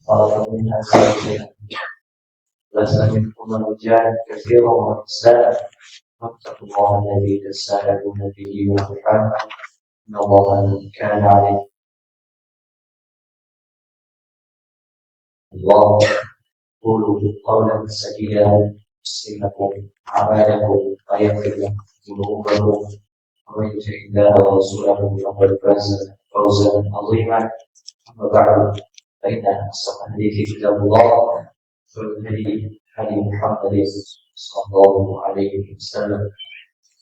خلق منها زوجها بث منهما رجالا كثيرا ونساء واتقوا الله الذي تساءلون به والارحام ان الله كان عليكم الله. قولوا قولا سديدا يحسن لكم اعمالكم ويغفر لكم ذنوبكم ومن يطع الله ورسوله فقد فاز فوزا عظيما. اما بعد فان اصدق الحديث كتاب الله والهدي هدي محمد صلى الله عليه وسلم.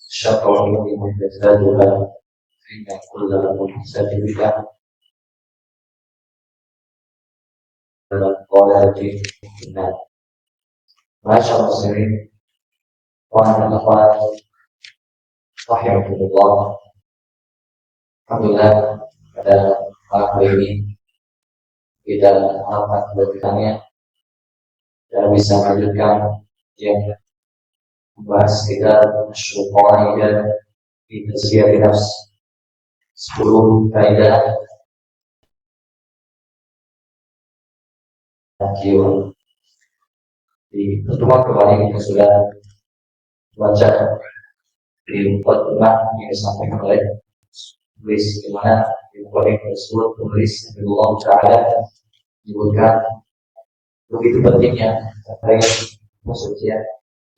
شر الامور محدثاتها فان كل محدثات بدعه ضلالة في النار. معاشر المسلمين واخوات rahimakumullah. Alhamdulillah pada malam hari ini kita akan bertanya dan bisa melanjutkan yang membahas kita syukur dan di tazkiyah nafs 10 faedah jiwa. Di pertemuan kemarin kita sudah baca di mukadimah yang disampaikan oleh penulis, di mana di mukadimah tersebut penulis Allah Taala menyebutkan begitu pentingnya terkait kesucian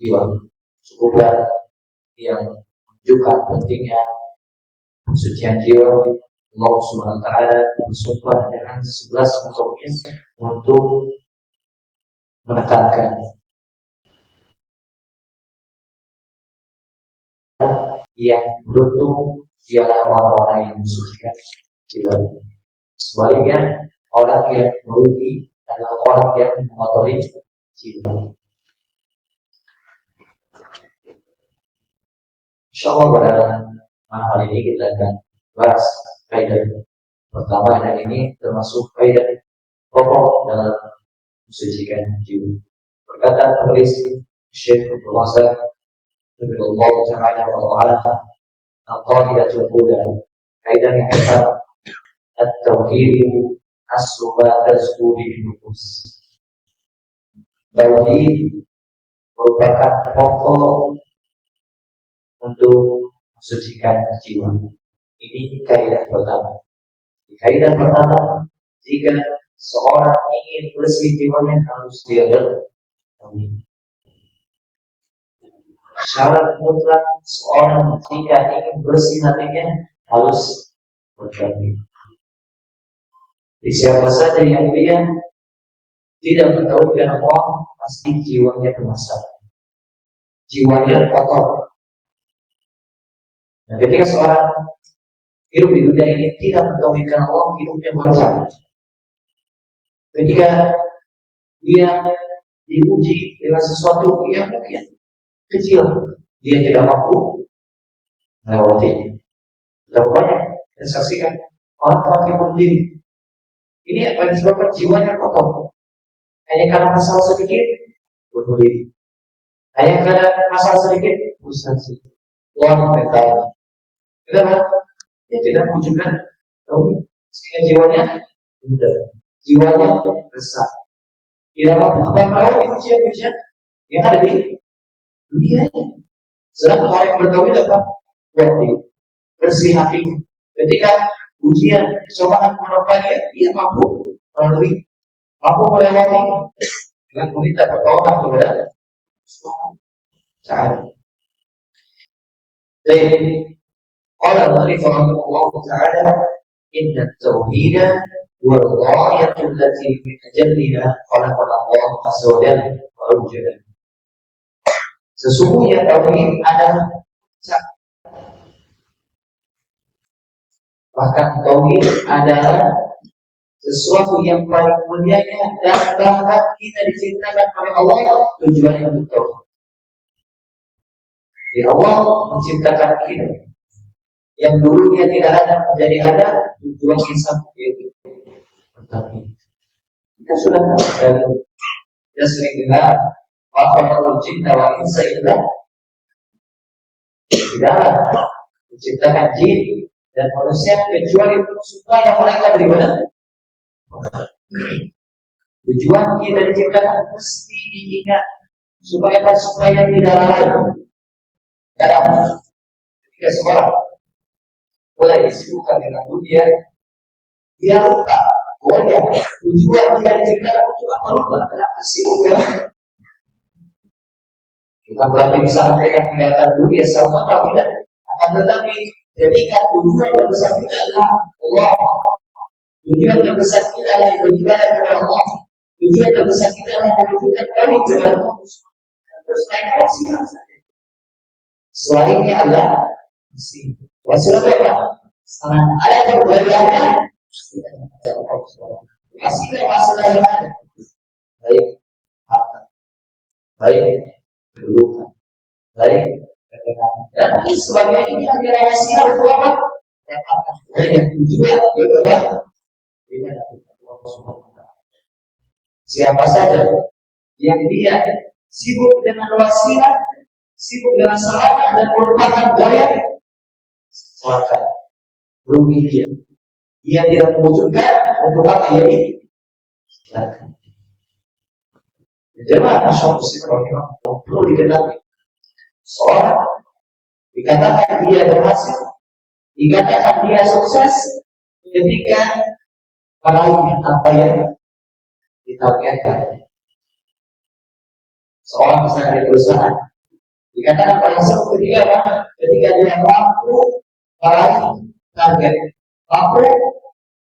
jiwa, cukuplah yang menunjukkan pentingnya kesucian jiwa. Allah Subhanahu wa Ta'ala bersumpah dengan 11 makhluknya untuk menekankan yang beruntung ialah orang-orang yang mensucikan jiwa. Sebaliknya, orang yang merugi adalah orang yang mengotori jiwa. Insyaallah pada malam hari ini kita akan bahas faedah pertama, dan ini termasuk faedah pokok dalam mensucikan jiwa. Berkata penulis Syekh Abdul Razak Allah Taala wa Ta'ala, al-qaidatul ula, kaidah yang pertama, at-tauhid aslu ma tazku bihi nufus. Tauhid merupakan pokok untuk mensucikan jiwa. Ini kaidah pertama. Kaidah pertama, jika seorang ingin bersih jiwanya harus dia bertauhid. Syarat mutlak seorang jika ingin bersih hatinya harus bertauhid. Siapa saja yang dia tidak bertauhid dengan Allah, pasti jiwanya bermasalah, jiwanya kotor. Dan ketika seorang hidup di dunia ini tidak bertauhidkan Allah, hidupnya bermasalah. Ketika dia diuji dengan sesuatu yang mungkin kecil, dia tidak mampu melewati. Berapa banyak kita saksikan orang-orang yang berdiri. Ini apa yang disebabkan jiwanya kotor. Hanya karena masalah sedikit bunuh diri. Hanya karena masalah sedikit frustasi. Luar mental. Kenapa? Dia tidak menunjukkan sehingga jiwanya mudah, jiwanya besar. Tidak mampu apa-apa ujian-ujian yang ada di dunia ini. Sedangkan orang yang bertauhid apa? Bersih hati. Ketika ujian, cobaan menimpa dia mampu melalui, mampu melewati dengan meminta pertolongan kepada Allah. Jadi qala Allah Ta'ala, inna at-tauhida wal ghayatu allati min ajliha khalaqana Allah azza wa jalla wa awjada. Sesungguhnya tauhid adalah bahkan tauhid adalah sesuatu yang paling mulianya, dan bahkan kita diciptakan oleh Allah tujuannya untuk tauhid. Ya Allah menciptakan kita yang dulunya tidak ada menjadi ada, tujuan insan yaitu bertauhid. Kita sudah tahu, kita sering dengar wa'alul jinna wal insa illa tidak menciptakan jin dan manusia kecuali supaya mereka beribadah. Tujuan kita diciptakan mesti diingat supaya tidak lalai dalam ketika seorang mulai disibukkan dengan dunia, dia lupa bahwa tujuan kita diciptakan untuk apa? Lupa kenapa sibuk ya? Bukan berarti bisa mereka kelihatan dunia sama tidak, akan tetapi ketika tujuan terbesar kita adalah Allah, tujuan terbesar kita adalah beribadah kepada Allah, tujuan terbesar kita adalah menunjukkan kami kepada Allah. Terus naik maksimal saja. Selainnya adalah mesti wasilah apa? Ada yang berbeda. Masih masalah yang ada. Baik harta, baik kedudukan, baik ketenangan, dan lain sebagainya. Ini adalah wasilah untuk apa? Yang akan yang tujuan berbeda. Siapa saja yang dia sibuk dengan wasilah, sibuk dengan sarana dan merupakan gaya, silakan rugi dia. Dia tidak mewujudkan untuk apa ya ini? Silakan. Jemaah nasional perlu diketahui. Seorang dikatakan dia berhasil, dikatakan dia sukses ketika meraih apa yang ditargetkan. Seorang misalnya di perusahaan dikatakan berhasil ketika dia mampu meraih target, mampu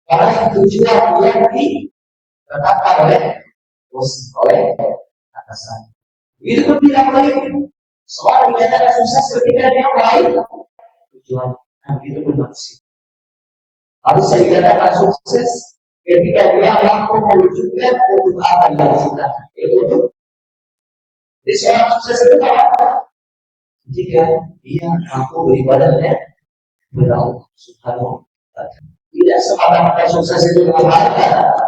meraih tujuan yang ditetapkan oleh atasan. Itu pun tidak baik. Seorang dikatakan sukses ketika dia meraih tujuan, itu pun manusia. Harus saya dikatakan sukses ketika dia mampu mewujudkan untuk apa yang diciptakan. Itu jadi seorang sukses itu apa? Jika dia mampu beribadahnya kepada Allah Subhanahu wa Ta'ala. Tidak semata-mata sukses itu dengan harta,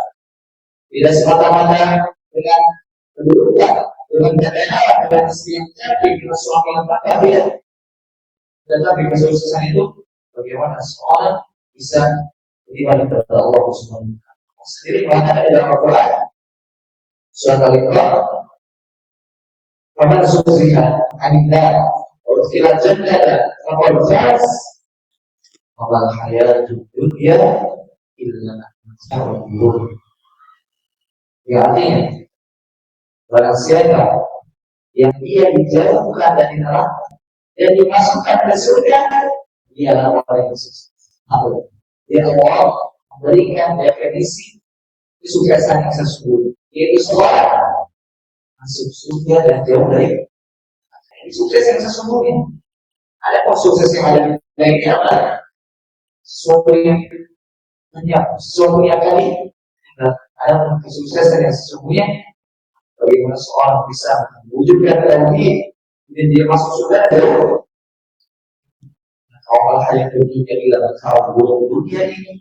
tidak semata-mata dengan kedudukan, dengan ketenaran, dengan istri yang cantik, dengan suami yang bahagia. Tetapi kesuksesan itu bagaimana seorang bisa beribadah kepada Allah Subhanahu wa Ta'ala. Sendiri mengatakan dalam Al-Quran surat Al-Iqra, "Faman zuhziha 'anil nar wa udkhila al-jannata faqad faz wa mal hayatud dunya illa mata'ul ghurur." Ya, artinya barang siapa yang dia dijauhkan dari neraka dan dimasukkan ke surga, dia adalah orang yang sukses. Dia Allah memberikan definisi kesuksesan yang sesungguhnya, yaitu seorang masuk surga dan jauh dari sukses yang sesungguhnya. Ada kok sukses yang ada di apa? Sesuatu yang banyak, sesuatu yang kali. Ada kesuksesan yang sesungguhnya. Bagaimana seorang bisa mewujudkan tauhid dan dia masuk surga jauh. Kalau hal yang dunia tidak berkawal buruk dunia ini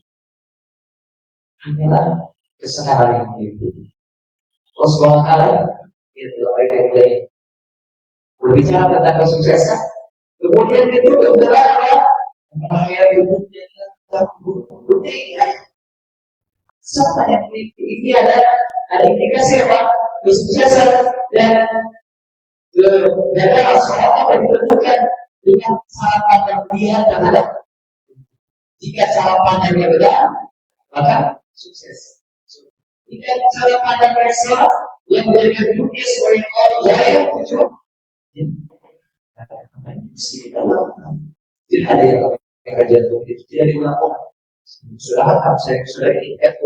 hanyalah kesalahan yang itu. Allah Subhanahu wa Ta'ala itu ayat-ayat berbicara tentang kesuksesan. Kemudian itu berbicara bahaya dunia dunia. Sama yang ini ada indikasi apa? Kesuksesan dan negara seolah ditentukan dengan cara pandang dia terhadap. Jika cara pandangnya benar, maka sukses. Jika cara pandang mereka yang menjadikan dunia sebagai jaya tujuan, tidak ada yang kajian itu tidak dilakukan. Sudah hatap saya sudah diikat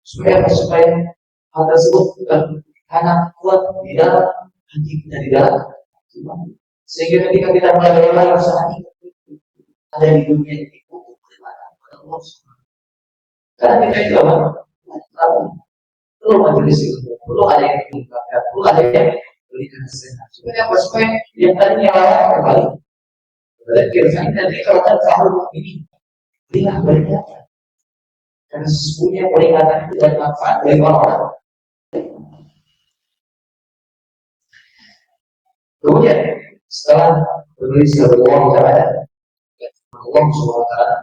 supaya hal tersebut bukan karena kuat di dalam hati kita di dalam, sehingga ketika kita mulai usaha ini ada di dunia ini untuk beribadah kepada Allah. Karena kita itu apa? Perlu majelis itu, perlu ada yang diungkapkan, perlu ada yang berikan nasihat. Supaya apa? Supaya yang tadinya layak kembali. Berarti tadi kalau kan sahur ini berilah peringatan. Karena sesungguhnya peringatan itu dari manfaat bagi orang-orang. Kemudian setelah menulis Allah Subhanahu wa Ta'ala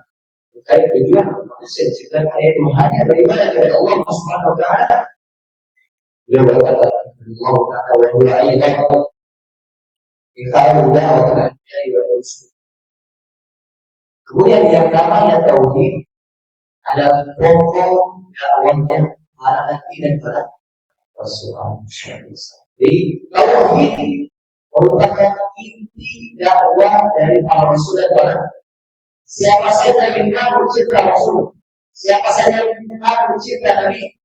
Terkait tujuan manusia diciptakan itu hanya beribadah kepada Allah Subhanahu wa taala. Beliau berkata, "Allah Ta'ala wa huwa ayyuhal ikhwan wa ta'ala." Kemudian yang namanya tauhid adalah pokok dakwahnya para nabi dan para rasul. Jadi tauhid merupakan inti dakwah dari para rasul dan para siapa saja yang ingkar mencipta rasul, siapa saja yang ingkar mencipta nabi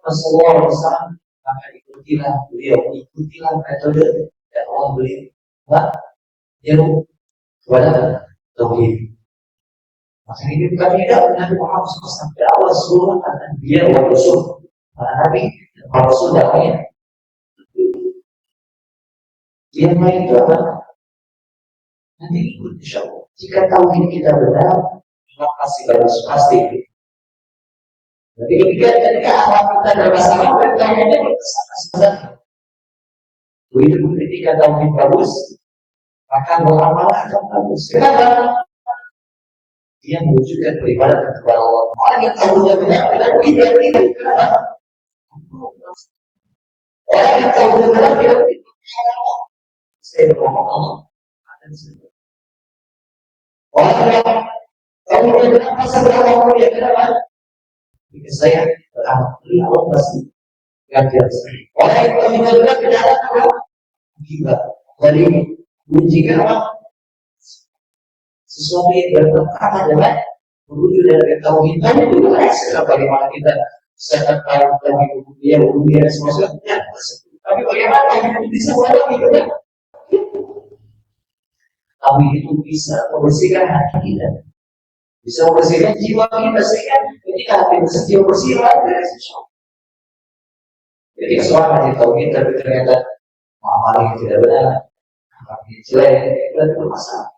Rasulullah SAW, maka ikutilah beliau, ikutilah metode dakwah beliau. Yang kepada tauhid. Maka ini bukan tidak Nabi Muhammad SAW dakwah seluruh Nabi wa Rasul, para Nabi dan para Rasul dakwahnya. Yang lain itu apa? Nanti ikut insya Allah. Jika tauhid kita benar, maka pasti. Jadi ketika awal kita bermasalah, tauhidnya bermasalah. Begitu ketika tauhid bagus, maka muamalah akan bagus. Kenapa? Dia mewujudkan peribadatan kepada Allah. Orang yang tauhidnya benar, tidak begitu. Kenapa? Orang yang tauhidnya benar, tidak begitu. Saya berbohong Allah. Orang yang tauhidnya benar, masa berbohong dia kenapa? Jika saya beramal, Allah pasti ganjar saya. Orang yang tauhidnya benar, tidak ada apa? Gila. Jadi jika sesuatu yang bertentangan dengan menuju dari tauhidan itu tidak bagaimana kita bisa tahu tentang dia dan semuanya. Tapi bagaimana kita bisa buat itu kan? Tauhid itu bisa membersihkan hati kita, bisa membersihkan jiwa kita sehingga ketika hati bersih, jiwa bersih dari sesuatu. Jadi seorang yang tauhid tapi ternyata amal yang tidak benar, yang jelek, itu bermasalah.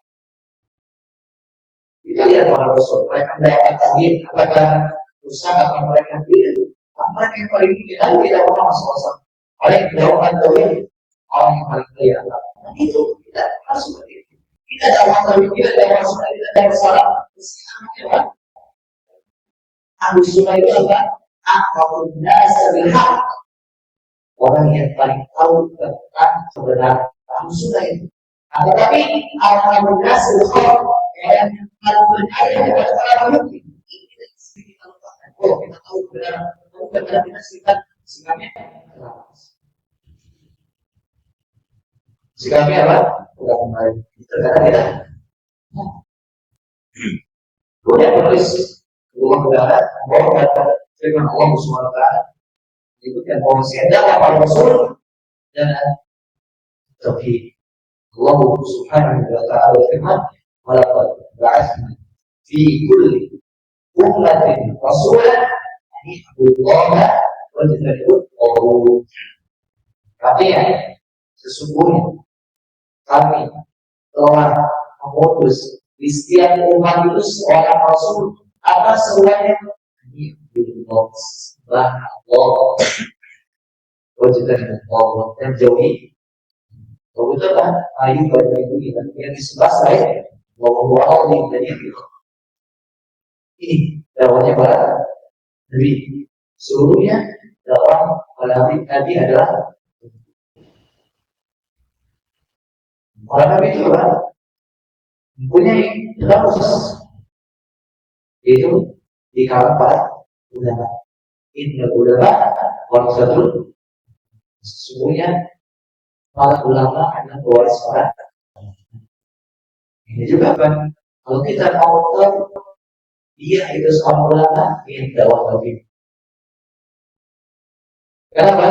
Kita lihat para rasul, mereka mendapat tauhid, apakah usaha akan mereka pilih? Mereka yang paling kita tidak orang sosok. Orang yang mendapatkan tauhid, orang yang paling kaya. Itu kita harus seperti itu. Kita dapat tauhid, kita dapat sunnah, kita dapat salah. Ahlu sunnah itu apa? Akrabun nasa bil haqq. Orang yang paling tahu tentang kebenaran. Ahlu sunnah itu. Tetapi akrabun nasa bil haqq yang ada pada para mukmin ini kita lupakan. Oh, kita tahu kebenaran, kita sikapnya sikapnya apa? Tidak kembali. Terkadang kita kemudian menulis Allah Taala bahwa kata firman Allah Subhanahu wa taala menyebutkan bahwa siapa para rasul dan tauhid. Allah Subhanahu wa taala berfirman, "Walaqad ba'atsna fi kulli ummatin rasulan an i'budullaha wa tajtanibut taghut." Artinya, sesungguhnya kami telah mengutus di setiap umat itu seorang rasul atas semuanya Allah wajibkan Allah dan jauhi itu kan ayu bagi itu yang di sebelah saya bahwa Allah jadi ini dakwahnya para nabi seluruhnya dakwah para nabi adalah para nabi itu kan mempunyai proses itu di kalangan para ulama. Inna ulama warasatul, sesungguhnya para ulama adalah pewaris para. Ini juga kan kalau kita mau tahu dia itu seorang ulama yang dakwah tauhid. Kenapa?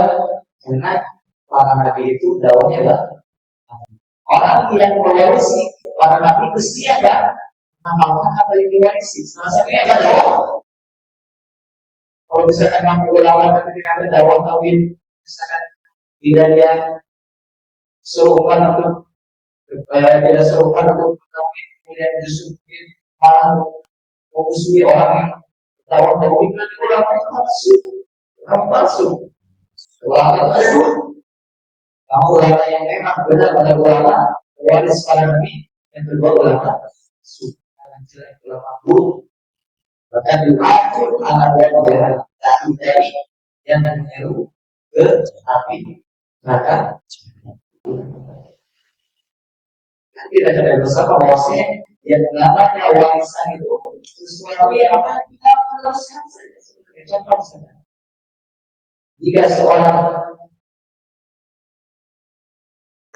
Karena para nabi itu dakwahnya adalah orang yang mewarisi para nabi itu siapa? Amalkan apa yang diwarisi. Salah satunya adalah kalau misalkan mampu ulama ketika ada dakwah tauhid, misalkan tidak dia serupan untuk tidak serupan untuk tauhid, kemudian justru malah memusuhi orang yang dakwah tauhid, dan ulama itu palsu. Ulama palsu. Kamu ulama yang memang benar pada ulama waris para nabi, yang kedua ulama palsu. Jelek ulama buruk Bahkan diatur anak dan dari yang menyeru ke api neraka. Tidak ada bersama bahwasanya yang namanya warisan itu sesuatu yang apa kita meneruskan saja. Contoh saja. Jika seorang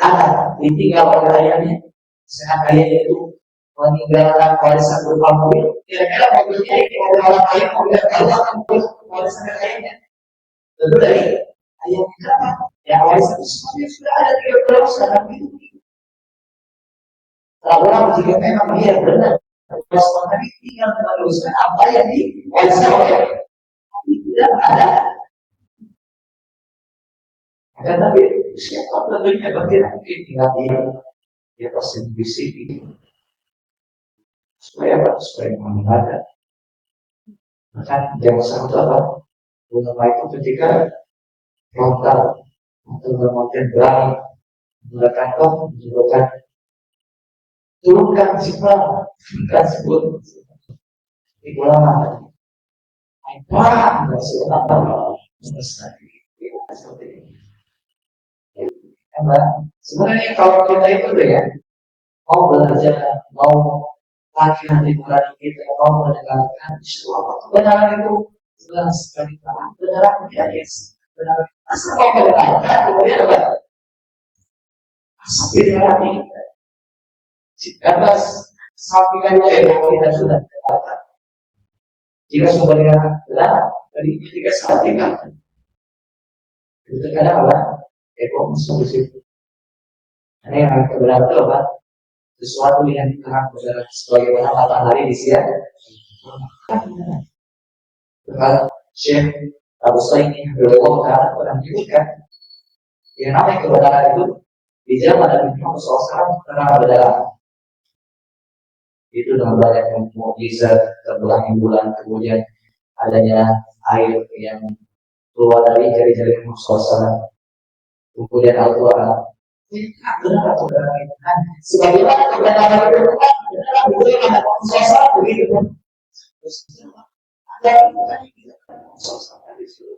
anak ditinggal oleh ayahnya, sedangkan ayahnya itu meninggalkan warisan berupa mobil, kira-kira mobilnya ini mobil orang lain, mobil yang baru akan warisan dari ayahnya. Tentu dari ayahnya kenapa? Ya warisan itu semuanya sudah ada 30 tahun sedangkan itu. Orang jika memang dia benar, Rasulullah tinggal meneruskan apa yang diwariskan oleh tidak ada. Akan tapi siapa tentunya bergerak mungkin tinggal dia pasti bisik supaya apa? Supaya menghadap. Maka jangan sampai apa? Ulama itu ketika frontal atau kemudian berani menggunakan menggunakan turunkan sifat tersebut di ulama. Apa nggak sih apa seperti ini? Sebenarnya kalau kita itu ya mau belajar, mau latihan di Quran kita, mau mendengarkan apa kebenaran itu jelas sekali kebenaran tidak yes. Benar. Asal mau mendengarkan kemudian apa? Asal dihati. Karena sampingan yang kita sudah dengarkan. Jika sumbernya benar, dari ketika saat dengarkan. Itu terkadang apa? Masuk di situ. Ini yang kebenaran itu apa? Sesuatu yang diterang benar sebagaimana matahari di siang. Dengan Syekh Abu Sayyid Abdullah Ta'ala pernah menyebutkan yang namanya kebenaran itu di zaman Nabi Muhammad SAW terang benderang. Itu dengan banyak mukjizat, terbelahnya bulan, kemudian adanya air yang keluar dari jari-jari Muhammad SAW, kemudian Al-Quran. Ini benar kebenaran itu kan? Sebagaimana kebenaran itu kan benar betul ada Muhammad SAW begitu kan? Ada bukan kita Muhammad SAW di situ.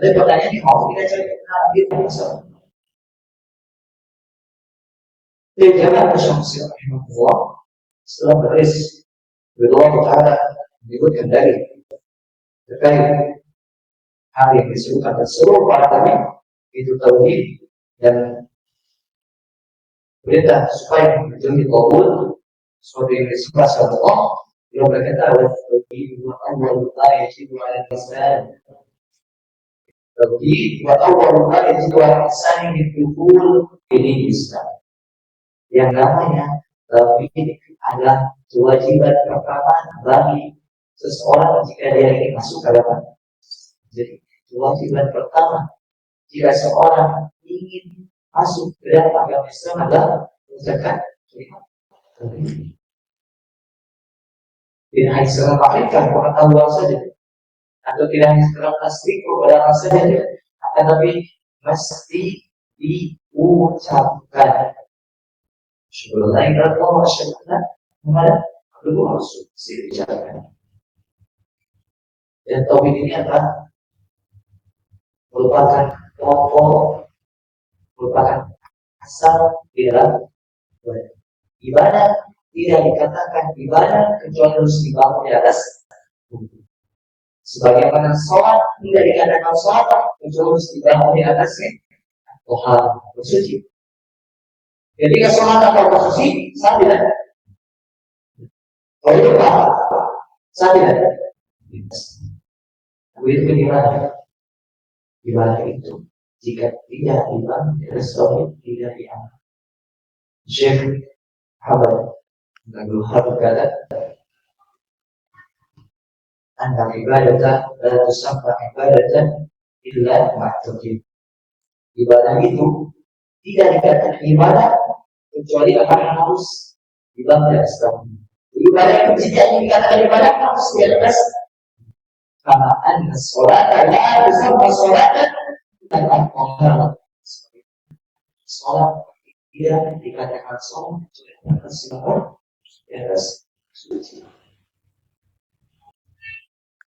Ada pertanyaan yang mau kita cari kebenaran itu masalah. Jadi jangan bersyukur rahimahullah setelah berris beliau berkata menyebutkan dari terkait hal yang disebutkan dan seluruh para kami itu tauhid dan perintah supaya menjadi kabul seperti yang disebut Allah. Beliau berkata tauhid wa awwal ma yajibu 'ala al-insan tauhid wa awwal ma yajibu 'ala al-insan al-dukhul ini Islam. Yang namanya tauhid adalah kewajiban pertama bagi seseorang jika dia ingin masuk ke agama. Jadi kewajiban pertama jika seorang ingin masuk ke dalam agama Islam adalah mengucapkan tauhid. Tidak hanya sekedar pakai pengetahuan saja, atau tidak hanya sekedar tasdik kepada saja, tetapi mesti diucapkan. Syukur lain Allah syukurlah kepada kedua harus dibicarakan. Dan tauhid ini apa? Merupakan pokok, merupakan asal di dalam ibadah. Tidak dikatakan ibadah kecuali harus dibangun di atas. Sebagaimana sholat tidak dikatakan sholat kecuali harus dibangun di atasnya. Tuhan bersuci. Ketika sholat atau bersuci, sah tidak? Kalau itu apa? Sah tidak? Begitu bagaimana? Ibadah itu jika tidak dibangun di atas tauhid tidak diamal. Syekh Muhammad Abdul Wahab berkata, "Anna ibadata la tusamma ibadatan illa ma'taqid." Ibadah itu tidak dikatakan ibadah kecuali akan harus dibangun di atas tauhid. Ibadah itu tidak dikatakan ibadah harus di atas karena anna sholata la tusamma sholatan illa ma'taqid. Sholat tidak dikatakan sholat kecuali atas di atas suci.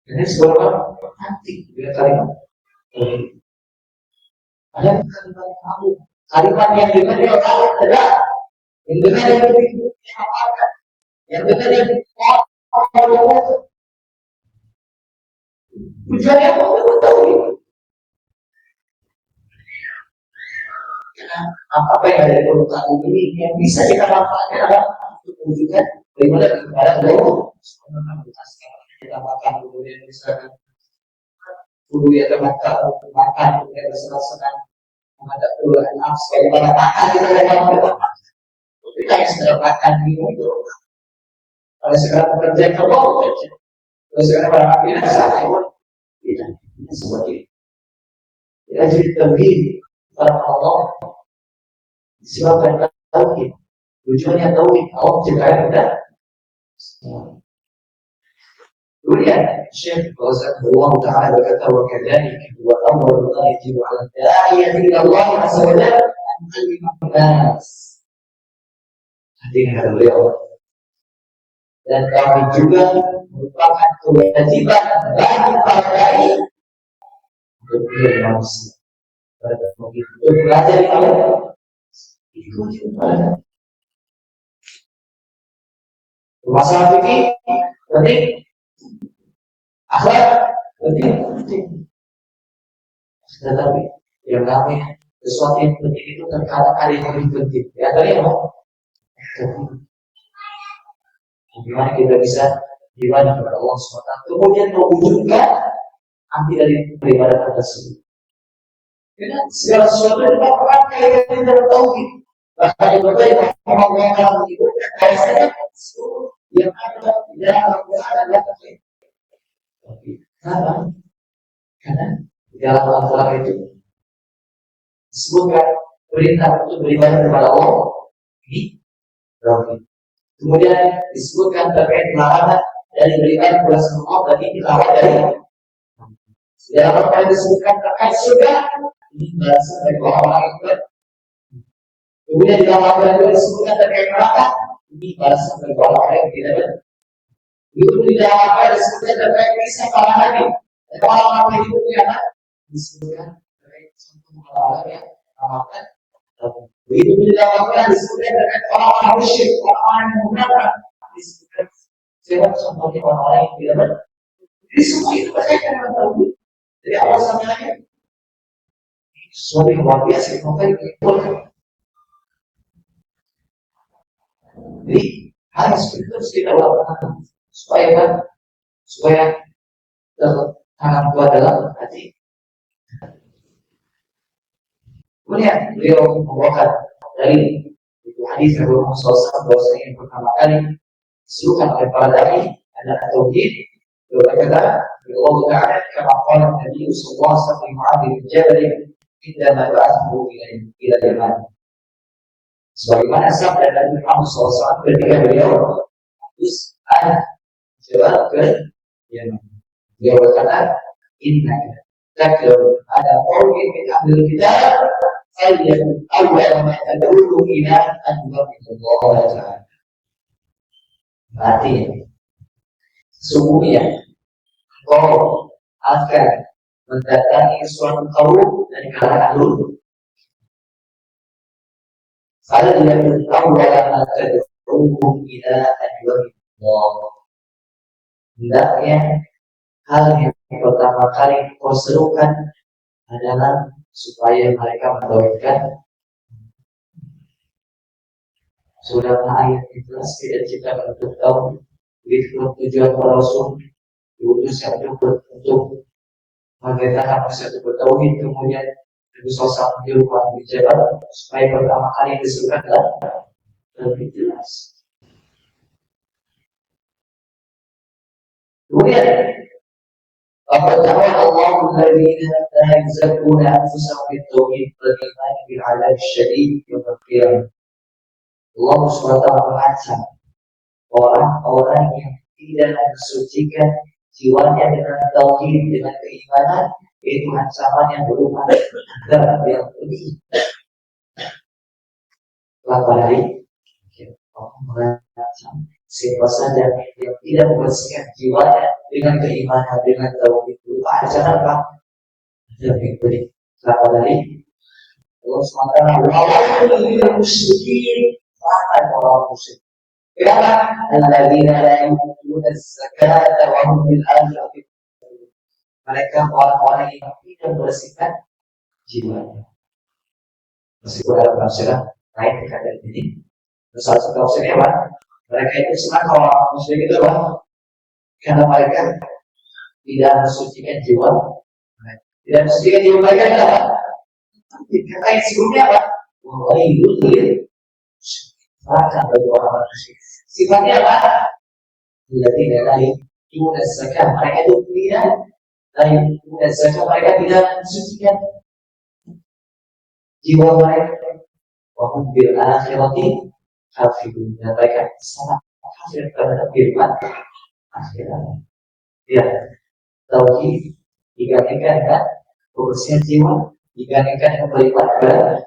Ini sebuah nanti dia kalimat. Ada kalimat kamu, kalimat yang dengar dia tahu tidak, yang dengar yang lebih amalkan, yang dengar yang tujuannya apa? Tahu apa yang ada di permukaan ini yang bisa kita manfaatkan adalah untuk mewujudkan bagaimana kepada Allah Subhanahu wa taala. Kita makan kemudian misalkan dulu ya makan kemudian bersenang-senang menghadap Tuhan supaya pada makan kita dalam kita yang sedang makan minum itu kalau segala pekerjaan kalau kalau segala barang biasa tidak seperti itu. Kita jadi tauhid kepada Allah disebabkan tauhid. Tujuannya tauhid. Allah menciptakan kita. Kemudian Syekh Allah Taala berkata wa kadzalika wa amru Allah yajibu 'ala da'iyati ila Allah azza wa jalla an yu'allima an-nas. Hadirin beliau. Dan kami juga merupakan kewajiban bagi para dai untuk manusia. Untuk belajar di Allah. Itu kewajiban. Masalah fikih penting, akhlak penting. Tetapi yang namanya sesuatu yang penting itu terkadang ada yang lebih penting. Ya tadi apa? Bagaimana kita bisa beribadah kepada Allah SWT, kemudian mewujudkan arti dari beribadah tersebut. Dengan segala sesuatu yang dilakukan kaitannya dalam tauhid. Bahkan yang berbeda, orang yang dalam menyebutkan bahasanya yang ada di dalam Al-Quran adalah tauhid. Kenapa? Karena di dalam Al-Quran itu disebutkan perintah untuk beribadah kepada Allah ini tauhid. Kemudian disebutkan terkait larangan dari beribadah kepada Allah tadi dilarang dari dalam Al-Quran disebutkan terkait surga ini berasal dari orang-orang itu. Kemudian di dalam Al-Quran juga disebutkan terkait neraka ini berasal dari orang-orang yang tidak benar. Begitu di dalam Al-Quran disebutkan terkait kisah para nabi dan orang-orang yang hidupnya apa? Disebutkan terkait contoh orang-orang yang amalkan. Begitu di dalam Al-Quran disebutkan terkait orang-orang musyrik, orang-orang yang menggunakan disebutkan siapa contohnya orang-orang yang tidak benar. Jadi semua itu berkaitan dengan tauhid. Dari awal sampai akhir. Sesuatu yang luar biasa yang mengatakan. Jadi hal yang seperti itu harus kita lakukan supaya tertanam kuat dalam hati. Kemudian beliau membawakan dari itu hadis yang Rasulullah SAW bahwasanya yang pertama kali disuruhkan oleh para dai adalah tauhid. Beliau berkata, Allah Taala kama qala Nabi sallallahu alaihi wasallam bin Jabal indama ba'athu ila Yaman. Sebagaimana sabda Nabi Muhammad SAW ketika beliau terus jawab ke Yaman. Beliau berkata, Inna taklu ada orang min ahli kitab ayat awal ma tad'u ila Allah Ta'ala. Berarti sesungguhnya kau akan mendatangi suatu kaum dari kalangan dulu. Saya tidak tahu dalam tad'uhum ila Allah. Hendaknya hal yang pertama kali kau serukan adalah supaya mereka mentauhidkan. Sudah ayat jelas tidak diciptakan untuk tahu. Begitu tujuan para rasul diutus untuk mengeritakan manusia untuk bertauhid. Kemudian Nabi SAW menyuruh bicara supaya pertama kali disuruhkan adalah lebih jelas. Kemudian فَقَدْ اللَّهُ الَّذِينَ لَا يُزَكُّونَ أَنفُسَهُم بِالتَّوْحِيدِ وَالْإِيمَانِ بِالْعَذَابِ الشَّدِيدِ يَوْمَ الْقِيَامَةِ. Allah SWT mengancam orang-orang yang tidak mensucikan jiwanya dengan tauhid, dengan keimanan, itu ancaman yang berupa azab yang pedih. Pada hari Allah mengancam siapa saja yang tidak membersihkan jiwanya dengan keimanan, dengan tauhid itu aja apa? Lebih baik selama dari Allah SWT. Walaupun musyrikin, maka orang musyrik. Kenapa? Alladzina la yu'tuna az-zakata wa hum bil akhirati. Mereka orang-orang yang tidak bersihkan jiwanya. Meskipun ada penafsiran lain terkait ini. Terus salah satu tafsirnya apa? Mereka itu senang kalau orang musyrik itu apa? Karena mereka tidak mensucikan jiwa. Tidak mensucikan jiwa mereka apa? Kata yang sebelumnya apa? Wah, itu tuh maka bagi orang musyrik. Sifatnya apa? Dia tidak lain. Tidak zakat. Mereka itu tidak lain. Tidak zakat. Mereka tidak mensucikan jiwa mereka. Wahum bil akhirati kafirun. Dan mereka sangat kafir terhadap firman akhirat. Ya, tauhid digantikan dengan kebersihan jiwa, digantikan dengan beriman kepada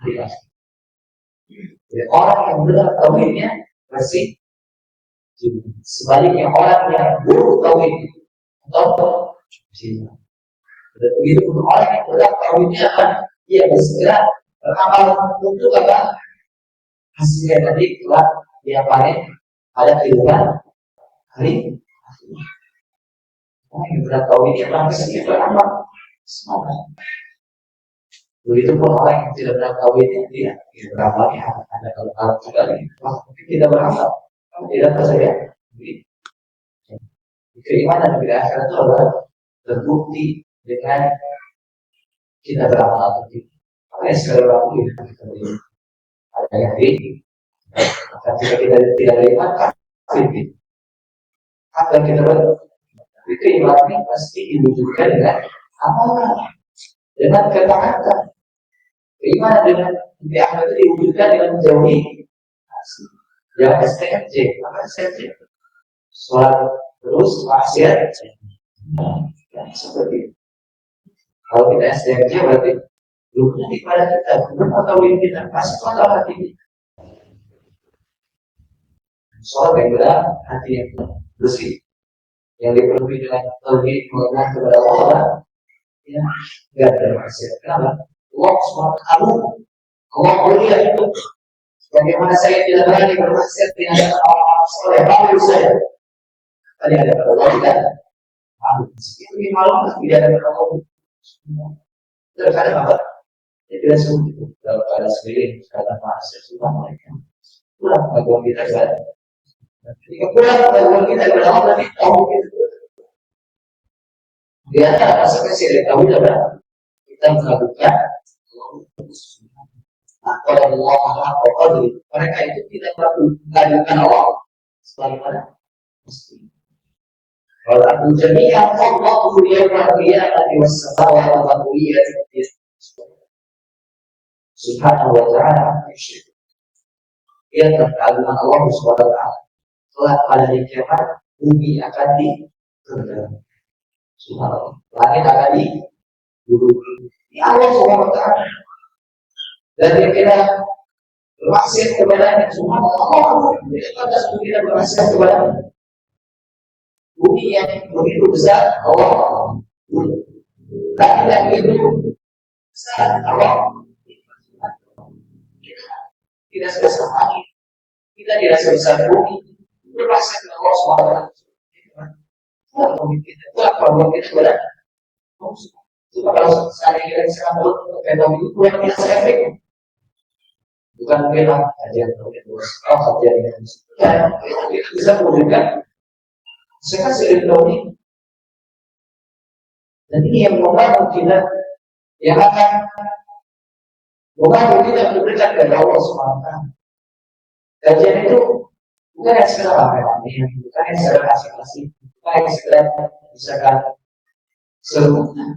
hari akhir. Orang yang benar tauhidnya bersih jiwa. Sebaliknya orang yang buruk tauhid atau jiwa. Begitu untuk orang yang benar tauhidnya akan ia bersegera beramal untuk apa? Hasilnya tadi telah dia panen pada kehidupan hari akhir. Orang yang benar tauhidnya akan bersegera beramal semangat. Begitu pun orang yang tidak benar tauhidnya dia beramalnya ada kalau juga tapi tidak beramal, tidak percaya. Keimanan di akhirat itu adalah terbukti dengan kita beramal atau tidak. Karena segala waktu kita ada yang di maka jika kita tidak beriman kafir. Agar kita tapi keimanan ini pasti diwujudkan dengan amalan, dengan ketaatan. Keimanan dengan di akhirat itu diwujudkan dengan menjauhi jangan STMJ. Apa STMJ? Sholat terus maksiat. Seperti itu. Kalau kita STMJ berarti belum kepada kita, belum atau kita masih pada hati kita. Sholat yang benar, hati yang bersih, yang dipenuhi dengan tauhid mengenal kepada Allah, ya, tidak ada maksiat. Kenapa? Allah SWT Allah mulia itu. Bagaimana saya tidak berani bermaksiat dengan orang-orang soleh, malu saya. Tadi ada kata Allah tidak malu. Itu malu tidak ada kata Allah. Terkadang apa? Ya tidak seperti itu. Kalau ada sendiri, kata maksiat sudah mereka. Pulang kegagalan kita kan. Ketika pulang kegagalan kita kepada Allah nanti tahu gitu. Di antara konsekuensi dari tahu adalah kita melakukan kalau Allah Taala mereka itu tidak melakukan Allah sebagaimana mesti. Kalau aku jami'an Allah yawmal qiyamati was-samawati wal ardi subhanahu wa ta'ala yusyrik. Ia terkeagungan Allah Subhanahu wa ta'ala. Kelak pada hari kiamat bumi akan dibentang. Subhanallah. Langit akan digulung. Ini Allah Subhanahu wa ta'ala. Dan dia kira bermaksiat kepada Subhanallah. Tidak pantas untuk kita bermaksiat kepada bumi yang begitu besar Allah. Langit itu besar Allah. Tidak sebesar langit, kita tidak sebesar bumi. Bermaksiat kepada Allah Subhanahu wa ta'ala. Itu apa buat kita berada? Coba kalau seandainya kita bisa ngambil untuk itu yang kita efek. Bukan kita kajian kajian yang kita bisa mewujudkan sekarang seperti ini. Dan ini yang membangun kita yang akan membangun kita untuk berikan kepada Allah SWT. Kajian itu bukan yang sekedar rame-rame, bukan yang sekedar asik-asik, bukan yang sekedar misalkan serunya.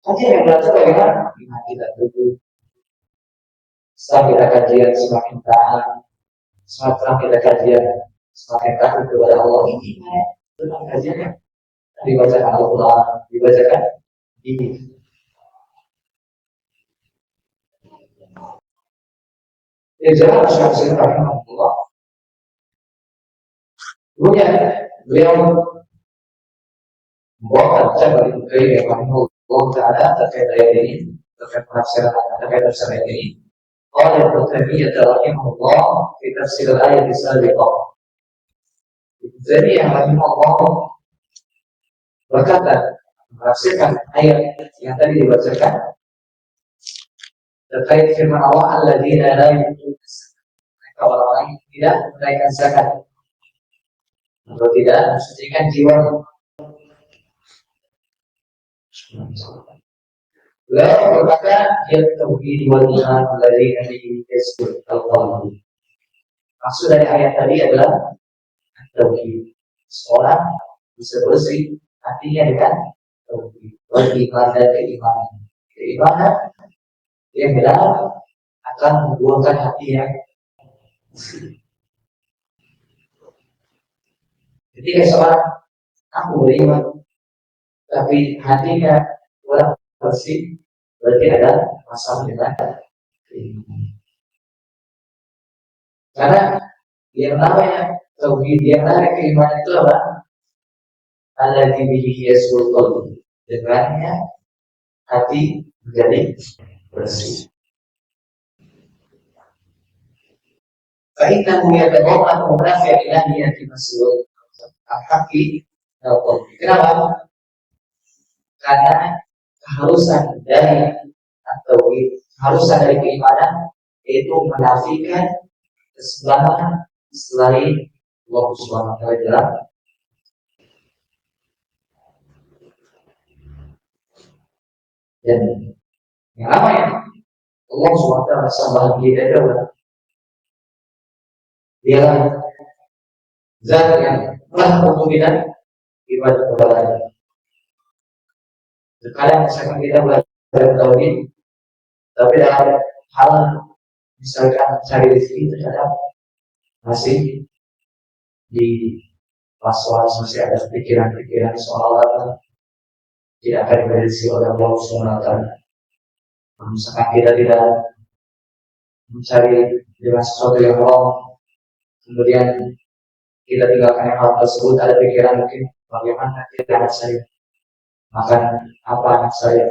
Kajian yang belajar bagaimana? Gimana kita duduk. Setelah kita kajian semakin taat, semakin kita kajian semakin takut kepada Allah. Ini dengan kajiannya dibacakan Al-Quran, dibacakan ini. Ya jangan Syekh rahimahullah. Beliau Bahwa Jabal Ibnu Qayyim rahimahullah taala terkait ayat ini, terkait penafsiran terkait tafsir ayat ini, qala Ibnu Taimiyah rahimahullah fi tafsir ayat as-sabiqah. Ibnu Taimiyah rahimahullah berkata menafsirkan ayat yang tadi dibacakan terkait firman Allah alladzina la yu'tuna zakat, orang yang tidak menunaikan zakat atau tidak mensucikan jiwa. Beliau berkata ya tauhid wal iman alladzina bihi yasbut al-qalb. Maksud dari ayat tadi adalah tauhid. Seorang bisa bersih hatinya dengan tauhid wal iman dan keimanan. Keimanan yang benar akan membuahkan hati yang ketika seorang aku beriman tapi hatinya kurang bersih, berarti ada masalah dengan keimanan. Karena yang namanya tauhid, yang namanya keimanan itu apa? Alladzi bihi yasul qalb. Dengannya hati menjadi bersih. Fa'innahu yatadamman munafi' ilahiyati mas'ul al-haqqi al-qalbi. Kenapa? Karena keharusan dari tauhid, keharusan dari keimanan yaitu menafikan kesembahan selain Allah Subhanahu wa taala. Dan yang namanya Allah Subhanahu wa taala sembahan kita adalah Dia zat yang telah memungkinkan ibadah kepadanya. Sekarang misalkan kita belajar tauhid, tapi dalam hal misalkan cari rezeki terkadang masih di was-was, masih ada pikiran-pikiran seolah-olah tidak akan diberi oleh Allah Subhanahu wa taala. Misalkan kita tidak mencari dengan sesuatu yang wrong, kemudian kita tinggalkan hal tersebut, ada pikiran mungkin bagaimana kita anak saya makan apa, anak saya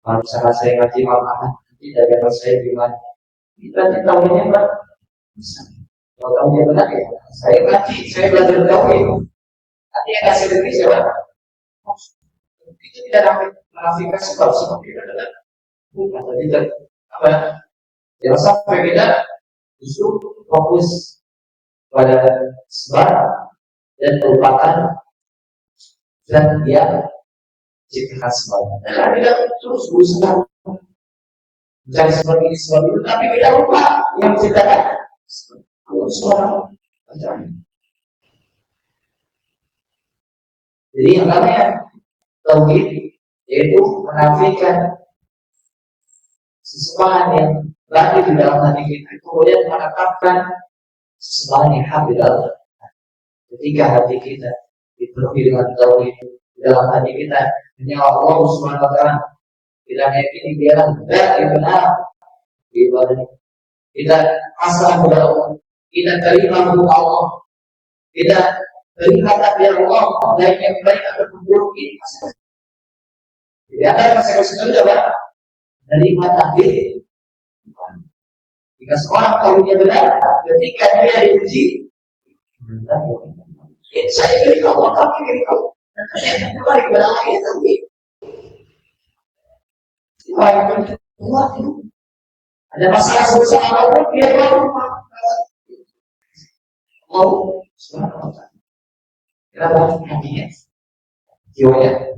kalau misalkan saya ngaji makan tidak ada saya gimana, kita tahunya Pak bisa kalau tahunya benar ya saya ngaji, saya belajar tauhid nanti yang kasih rezeki siapa? Itu tidak dapat menafikan sebab itu adalah bukan tidak apa, jangan sampai kita justru fokus pada sebab dan merupakan zat yang ciptakan sebab. Karena kita terus berusaha mencari sebab ini sebab itu, tapi kita lupa yang menciptakan Allah Subhanahu wa taala. Jadi yang namanya tauhid yaitu menafikan sesembahan yang berada di dalam hati kita, kemudian menetapkan sesembahan yang hak di dalam hati. Ketika hati kita dipenuhi dengan tauhid, di dalam hati kita hanya Allah Subhanahu wa taala, kita meyakini Dia lah yang benar di ibadah. Kita pasrah kepada Allah, kita terima hukum Allah, kita terima takdir Allah, baik yang baik atau buruk ini. Jadi ada konsekuensi itu apa? Menerima takdir. Jika seorang tauhidnya benar, ketika dia diuji, saya milik Allah, kami milik Allah. Dan saya kembali kepada Allah yang tauhid. Ada masalah sebesar apapun, dia mau Subhanahu wa taala. Kenapa hatinya, jiwanya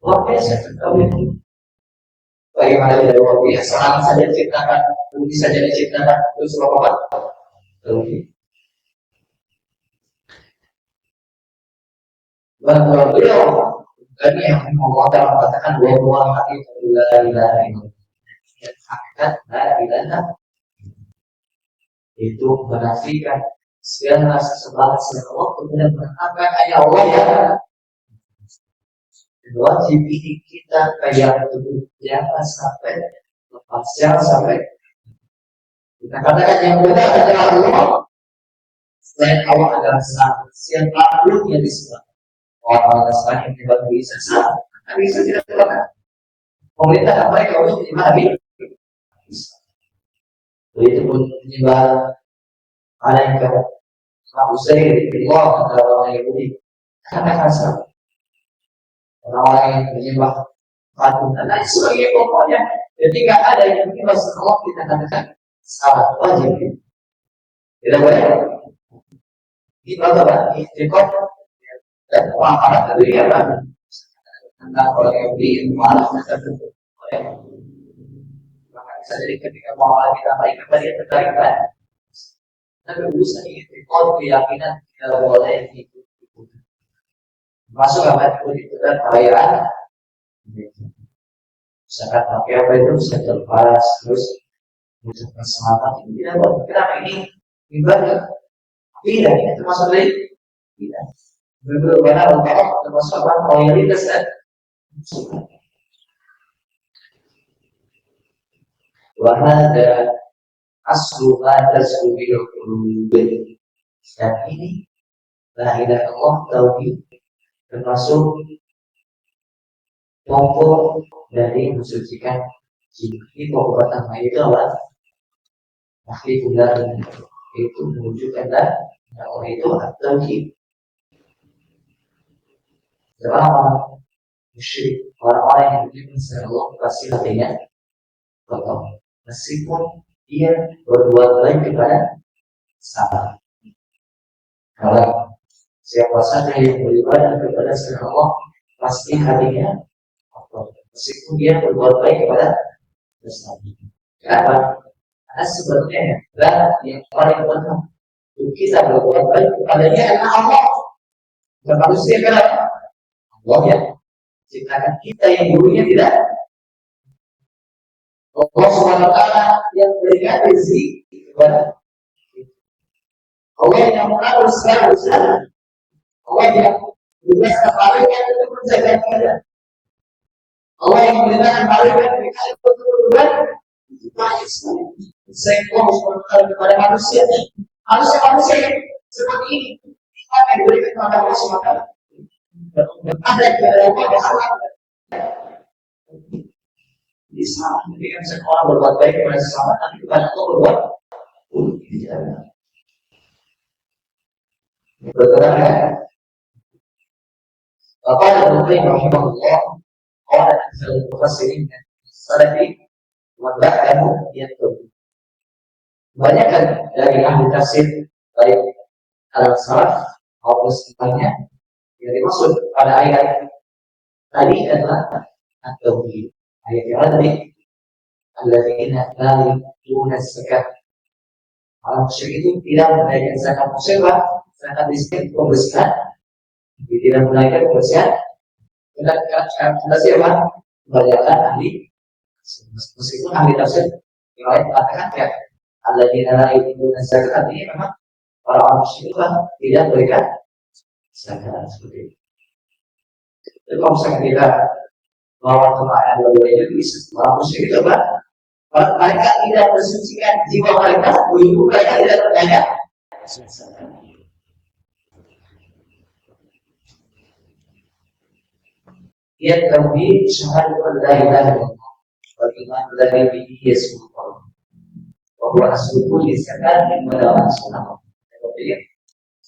luar biasa tauhid. Bagaimana tidak luar biasa? Salah saja diciptakan, bumi saja diciptakan, terus apa? Tauhid. Bahwa beliau tadi yang Allah Taala mengatakan bahwa hati la ilaha illallah. Hakikat la ilaha itu menafikan segala sesembahan selain Allah, kemudian menetapkan hanya Allah yang wajib ini kita kayak betul, jangan sampai lepas, jangan sampai kita katakan yang benar adalah Allah, selain Allah adalah siapa makhluk yang disembah. orang Nasrani yang menyembah Isa, Nabi Isa tidak terkenal. Pemerintah mereka untuk menyembah Nabi Isa. Begitu pun menyembah ada yang ke Abu Zaid, Allah antara orang Yahudi, katakan sama orang-orang yang menyembah patung dan lain sebagainya. Pokoknya ketika ada yang menyembah Allah, kita katakan salah, wajib. Tidak boleh. Kita apa? Istiqomah dan muamalah terdiri apa? Tentang orang Yahudi muamalah tertentu. Maka bisa jadi ketika muamalah kita baik kepada dia tertarik kan? Tapi urusan istiqomah keyakinan tidak boleh ikut. Masuk apa? Itu dan perayaan. Misalkan pakai apa itu bisa terlepas terus mengucapkan selamat itu tidak boleh. Kenapa ini ibadah? Tidak, ini termasuk dari tidak. Benar-benar untuk termasuk apa? Loyalitas dan wahada aslu ada subil qulubi. Dan ini la ilaha illallah tauhid termasuk pokok dari mensucikan jiwa. Ini pokok pertama itu apa? Tahlifullah, itu menunjukkan Allah itu tauhid. Orang musyrik, orang-orang yang beriman kepada Allah pasti hatinya kotor, meskipun dia berbuat baik kepada sahabat. Kalau siapa saja yang beribadah kepada selain Allah pasti hatinya kotor, meskipun dia berbuat baik kepada sahabat. Kenapa? Karena sebenarnya yang paling penting untuk kita berbuat baik kepadanya adalah Allah. Dan manusia kenapa? Allah ya ciptakan kita yang dulunya tidak. Allah SWT yang berikan rezeki kepada Allah yang mengatur segala usaha. Allah yang tugas kepalanya untuk menjaga kita. Allah yang memerintahkan malaikat untuk berbuat baik. Sehingga Allah kepada manusia. Manusia seperti ini apa yang diberikan kepada Allah SWT. Ada yang ada salah. Di sana ketika sekolah berbuat baik kepada sesama, tapi kepada Allah berbuat bergerak ya. Bapak dan Ibu rahimahullah, orang yang selalu berfasirin salafi kamu yang tahu. Banyak kan dari ahli tafsir baik al-salaf maupun setelahnya yang dimaksud pada ayat tadi adalah at-tauhid. Ayat yang tadi alladzina la yu'tuna zakat. Orang musyrik itu tidak menunaikan zakat musibah, zakat miskin pembersihan, tidak menunaikan pembersihan. Kata siapa? Kebanyakan ahli, meskipun ahli tafsir yang lain katakan ya alladzina la yu'tuna zakat ini memang orang musyrik tidak berikan zakat seperti itu. Jadi kalau misalnya kita bahwa kemarin itu bisa orang musyrik itu apa? Mereka tidak mensucikan jiwa mereka, ibu mereka tidak berdaya. Ia tauhid syahadat la ilaha illallah wa iman ladzi bihi yasbuqu wa huwa asluhu li sakatin wa la sunnah. Kemudian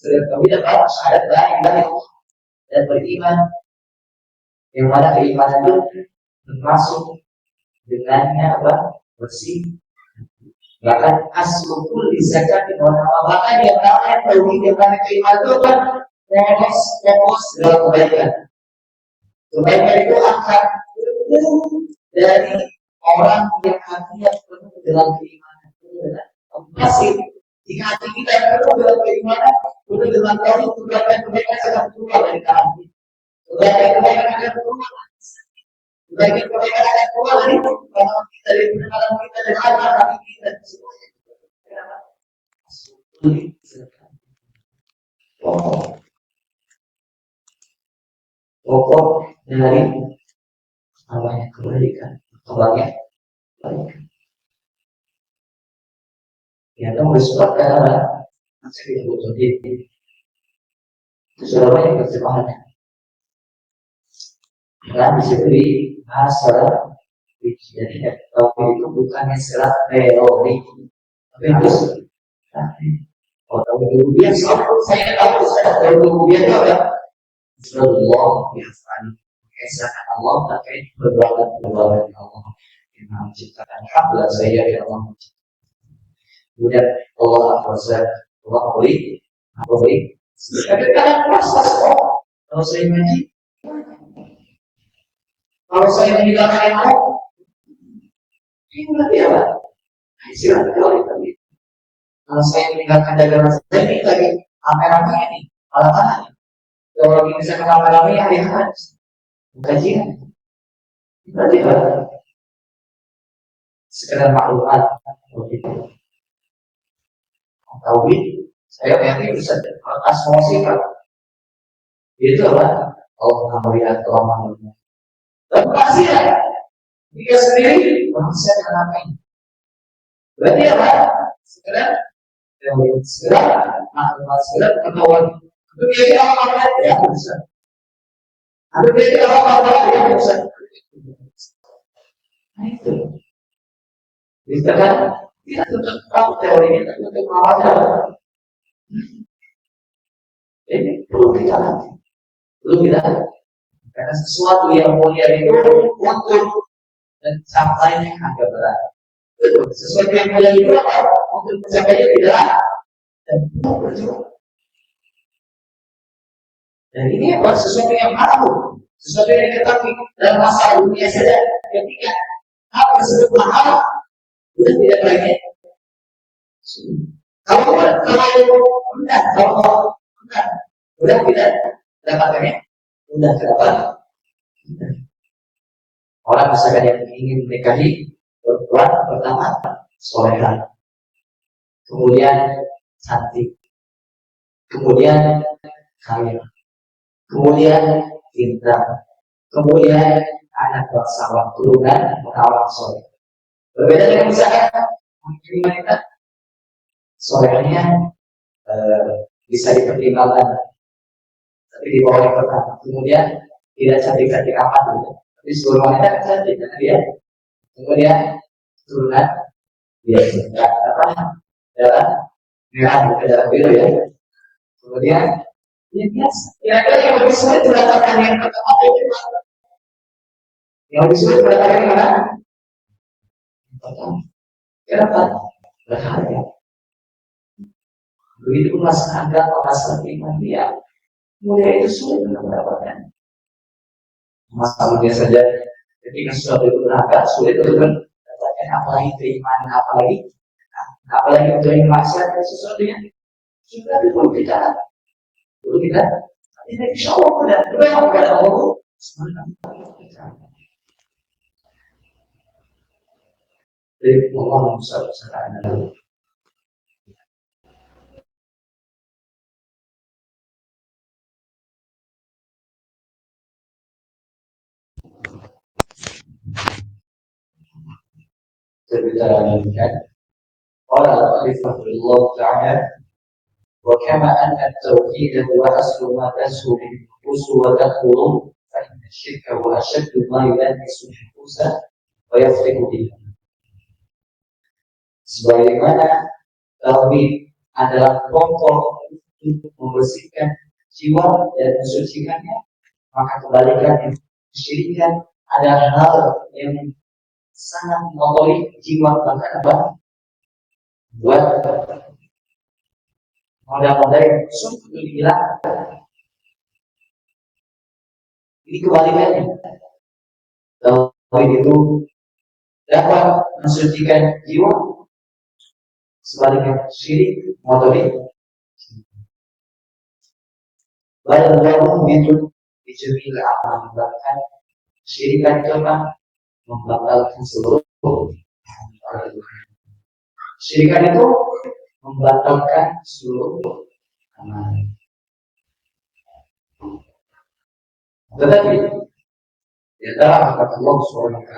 tauhid apa? Syahadat la ilaha illallah dan beriman yang mana keimanan itu termasuk dengannya apa? Bersih. Bahkan aslul di zakat di bahkan yang namanya tauhid yang namanya keimanan itu kan fokus dalam kebaikan. Kebaikan itu akan dari orang yang hatinya penuh dalam keimanan. Masih jika hati kita penuh dalam keimanan, penuh dengan tauhid, kebaikan akan keluar dari hati. Kebaikan akan keluar. Kebaikan akan keluar dari kalau kita dari penekanan kita dari hati kita semuanya. Kenapa? Pokok dari namanya kebaikan, kebaikan. Ya, kamu bersuara karena masih butuh itu sudah banyak terjemahannya. Dan di situ bahasa jadi tauhid itu bukannya istilah teori, tapi harus praktik. Oh, tauhid rububiyah saya tahu tauhid rububiyah itu apa? Allah biasanya mengesahkan Allah terkait perbuatan Allah yang menciptakan hamba saya yang Allah menciptakan. Kemudian Allah Azza Allah beri apa beri? Tapi kadang proses kalau saya ngaji, kalau saya meninggalkan yang lain, ini berarti apa? Istilah teori tadi. Kalau saya meninggalkan dagangan saya ini lagi rame-rame ini, malah kalau lagi misalkan rame-rame hari Haji, kajian, berarti apa? Sekedar maklumat, begitu. Tauhid, saya yakin bisa asma sifat. Itu apa? Allah melihat, Allah melihat. Dan pasti ya, dia sendiri manusia dengan apa ini? Berarti apa? Sekedar maklumat, sekedar pengetahuan. Itu dia apa ya bisa. Itu dia apa ya bisa. Nah itu. Bisa kan? Tidak untuk tahu teorinya, tapi untuk mengamalkan. Ini perlu kita latih. Perlu kita latih. Karena sesuatu yang mulia itu untuk mencapainya agak berat. Sesuatu yang mulia itu apa? Untuk mencapainya tidak dan berjuang. Dan ini apa? Sesuatu yang mahal, sesuatu yang diketahui dalam masa dunia saja. Ketika hal tersebut mahal, sudah tidak lagi. Kalau mudah tidak dapatkannya, mudah dapat. Orang misalkan yang ingin menikahi perempuan pertama soleha, kemudian cantik, kemudian kaya, kemudian pintar, kemudian anak bangsawan turunan orang soleh. Berbeda dengan misalkan wanita solehnya bisa dipertimbangkan, tapi di bawah yang pertama. Kemudian tidak cantik-cantik amat gitu. Tapi seluruh wanita kan cantik kan dia. Kemudian turunan dia tidak apa darah merah bukan darah biru ya. Kemudian ya biasa. Kira-kira yang lebih sulit berdasarkan yang pertama itu mana? Yang lebih sulit berdasarkan yang mana? Yang pertama. Kenapa? Berharga. Begitu masalah agama, masalah iman dia, mulia itu sulit untuk mendapatkan. Masalah dia saja, ketika sesuatu itu berharga, sulit untuk mendapatkan. Apalagi keimanan, apalagi untuk yang maksiat dan sesuatu yang sudah perlu kita. Ini insya Allah mudah. Memang kepada Allah. Jadi Allah bersama-sama. Berbicara demikian, qala rahimahullah ta'ala wa kama anna at-tauhid huwa aslu ma tashu bihi an-nufus wa tadkhulu fa inna ash-shirka huwa ashaddu ma yunajjisu an-nufus wa yafriqu biha. Sebagaimana tauhid adalah pokok untuk membersihkan jiwa dan mensucikannya, maka kebalikannya kesyirikan adalah hal yang sangat mengotori jiwa, bahkan apa? Buat modal-modal yang sulit dibilang. Ini kebalikannya. Tauhid itu dapat mensucikan jiwa, sebaliknya syirik mengotori. Badan baru itu dijemil amal, bahkan syirikan itu apa? Membatalkan seluruh syirikan itu membatalkan seluruh amalan. Tetapi di antara kata Allah SWT,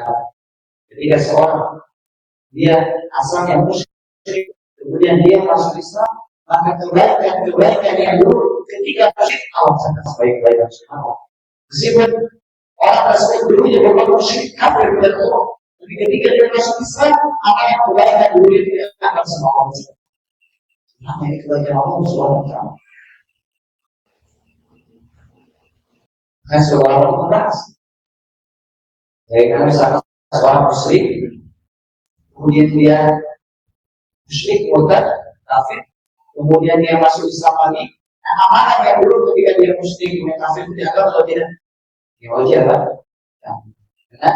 ketika seorang dia asalnya musyrik, kemudian dia masuk Islam, maka kebaikan yang dulu ketika musyrik Allah sangat sebaik-baik Allah. Meskipun Orang tersebut dulunya berbuat musyrik kafir kepada Allah. Tapi ketika dia masuk Islam, apa yang kebaikan dulu dia akan sama Allah. Nama ini kebaikan Allah Subhanahu wa Ta'ala. Kan seorang orang membahas. Jadi kami sama seorang musyrik, kemudian dia musyrik, murtad, kafir, kemudian dia masuk Islam lagi. Nah, amanah yang dulu ketika dia musyrik, kemudian kafir itu dianggap atau tidak? Ya wajar kan? Karena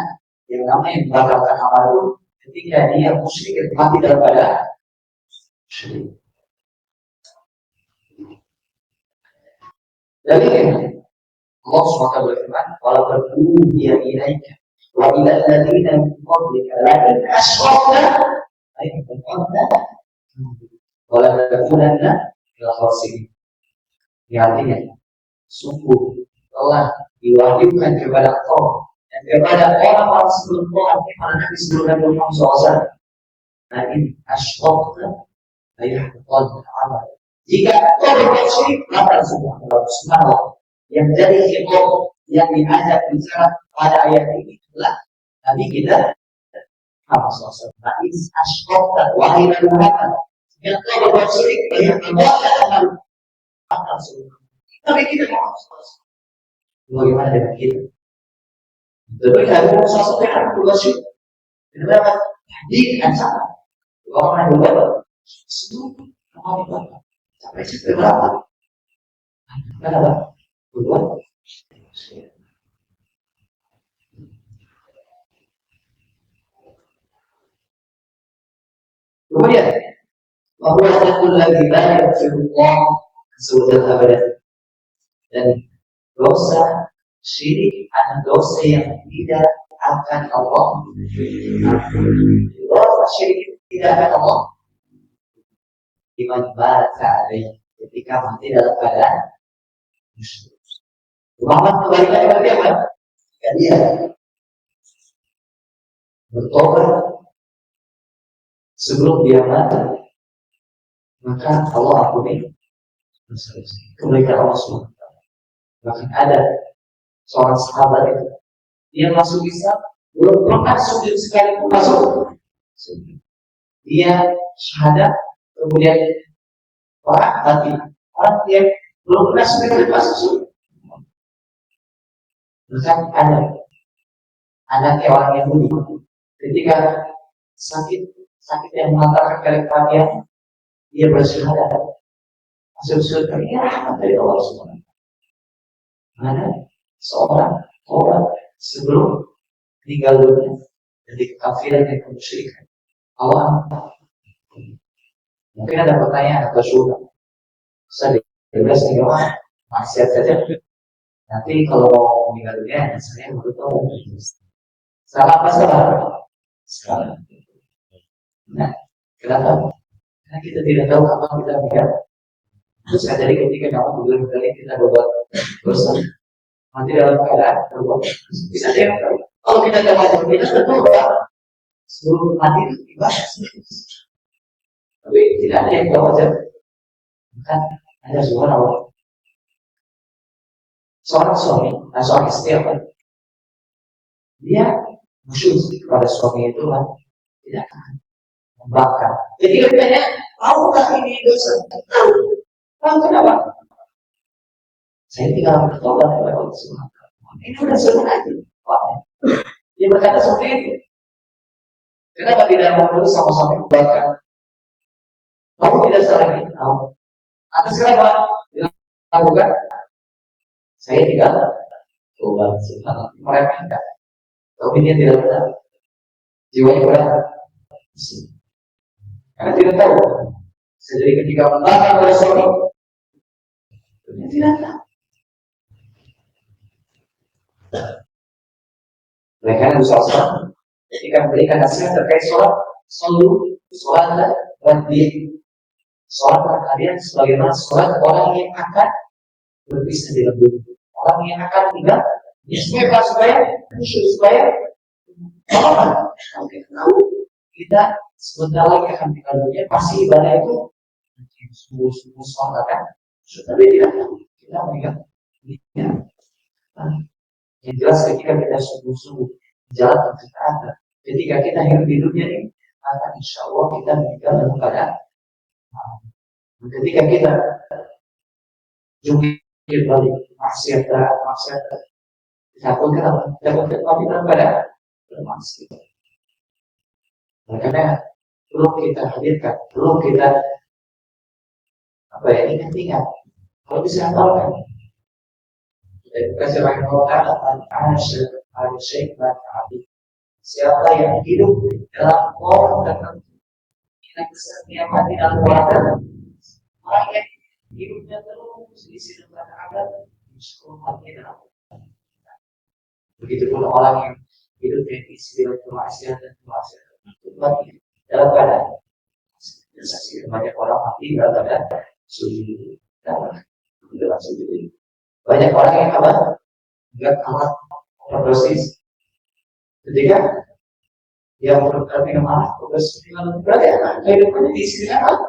yang namanya membatalkan amal itu ketika dia musyrik mati dalam keadaan musyrik. Dalilnya Allah SWT berfirman, "Walaupun dia ilaika wa ila alladziina min qablika la in asyrakta ay kunta wa la takunanna minal khasirin." Artinya, sungguh telah diwahyukan kepada engkau dan kepada orang-orang sebelum Tuhan, para nabi sebelum Nabi Muhammad SAW. Nah ini asyrakta ayahqad amal. Jika kau berbuat syirik, maka semua Allah Subhanahu yang jadi hikmah yang diajak bicara pada ayat ini adalah Nabi kita Muhammad SAW. Nah ini asyrakta wahai Nabi Muhammad, yang kau berbuat syirik, ayahqad amal. Maka semua. Tapi kita Muhammad SAW. Bagaimana dengan kita? Tapi kalau sesuatu yang berbuat syirik, kenapa? Di ancaman orang yang berbuat semua orang berbuat sampai sampai berapa? Kenapa? Berbuat syirik. Kemudian, bahwa satu lagi banyak firman sudah abad dan dosa syirik adalah dosa yang tidak akan Allah. Dosa syirik tidak akan Allah. Iman baca ada ketika mati dalam keadaan musyrik. Muhammad kembalikan kepada dia apa? Jika dia bertobat sebelum dia mati, maka Allah ampuni kebaikan Allah SWT. Bahkan ada seorang sahabat itu, dia masuk Islam, belum pernah sujud sekalipun masuk. Dia syahadat, kemudian orang mati, orang dia belum pernah sujud masuk. Bahkan ada anaknya orang Yahudi, ketika sakit yang mengantarkan kematian, dia bersyahadat. Masuk ya rahmat dari Allah SWT. Ada seorang orang sebelum meninggal dunia dari kekafiran dan kemusyrikan. Allah mungkin ada pertanyaan atau syubhat. Saya bebas nih maksiat saja. Nanti kalau mau meninggal dunia, saya baru tahu. Salah apa salah? Salah. Nah, kenapa? Karena kita tidak tahu apa kita meninggal. Terus jadi ketika kamu berulang-kali kita berbuat dosa, nanti dalam keadaan berbuat bisa ada yang tahu. Kalau kita tidak kita betul Pak, sebelum mati itu ibadah. Tapi tidak ada yang tahu aja. Bukan ada suara Allah. Seorang suami, seorang istri apa? Dia musyrik kepada suami itu kan tidak akan membakar. Jadi katanya, tahukah ini dosa? Tahu. Tahu kenapa? Saya tinggal bertobat kepada Allah SWT. Ini sudah sebenarnya. Dia berkata seperti itu. Kenapa tidak mau sama-sama membakar? Kamu tidak salah ini. Tahu. Atas kenapa? Lakukan. Saya tidak tobat subhanallah. Mereka tidak. Tapi dia tidak benar. Jiwanya berat. Karena tidak tahu. Jadi ketika membakar oleh suami, dia tidak tahu. Mereka berusaha ketika memberikan nasihat terkait sholat, sholat dan dia sholat kalian sebagaimana sholat orang yang akan berpisah dengan dunia, orang yang akan tinggal di supaya apa? Kalau kita sebentar lagi akan tinggal dunia, pasti ibadah itu semua sholat kan, tapi tidak tahu kita mengingat. Yang jelas ketika kita sungguh-sungguh jalan ketaatan, ketika kita hidup di dunia ini, maka insya Allah kita meninggal dalam keadaan. Ketika kita jungkir balik maksiat, kita pun kenapa? Kita pun mati dalam keadaan bermaksiat. Karena perlu kita hadirkan, perlu kita ingat-ingat. Kalau bisa hafalkan. Kasih rahimahullah al-syekh al-Abi. Siapa yang hidup dalam orang tertentu, yang kesetiaan mati dalam keadaan, orang yang hidupnya terus diisi dengan adat, insya Allah mati dalam keadaan. Begitupun orang yang hidupnya diisi dengan kemaksiatan dan kemaksiatan, mati dalam keadaan. Saksi banyak orang mati dalam keadaan sujud dalam sujud ini. Banyak orang yang enggak amat berdosis. Ketika dia berkata dengan anak berdosis dengan berarti anak kehidupannya diisi dengan apa?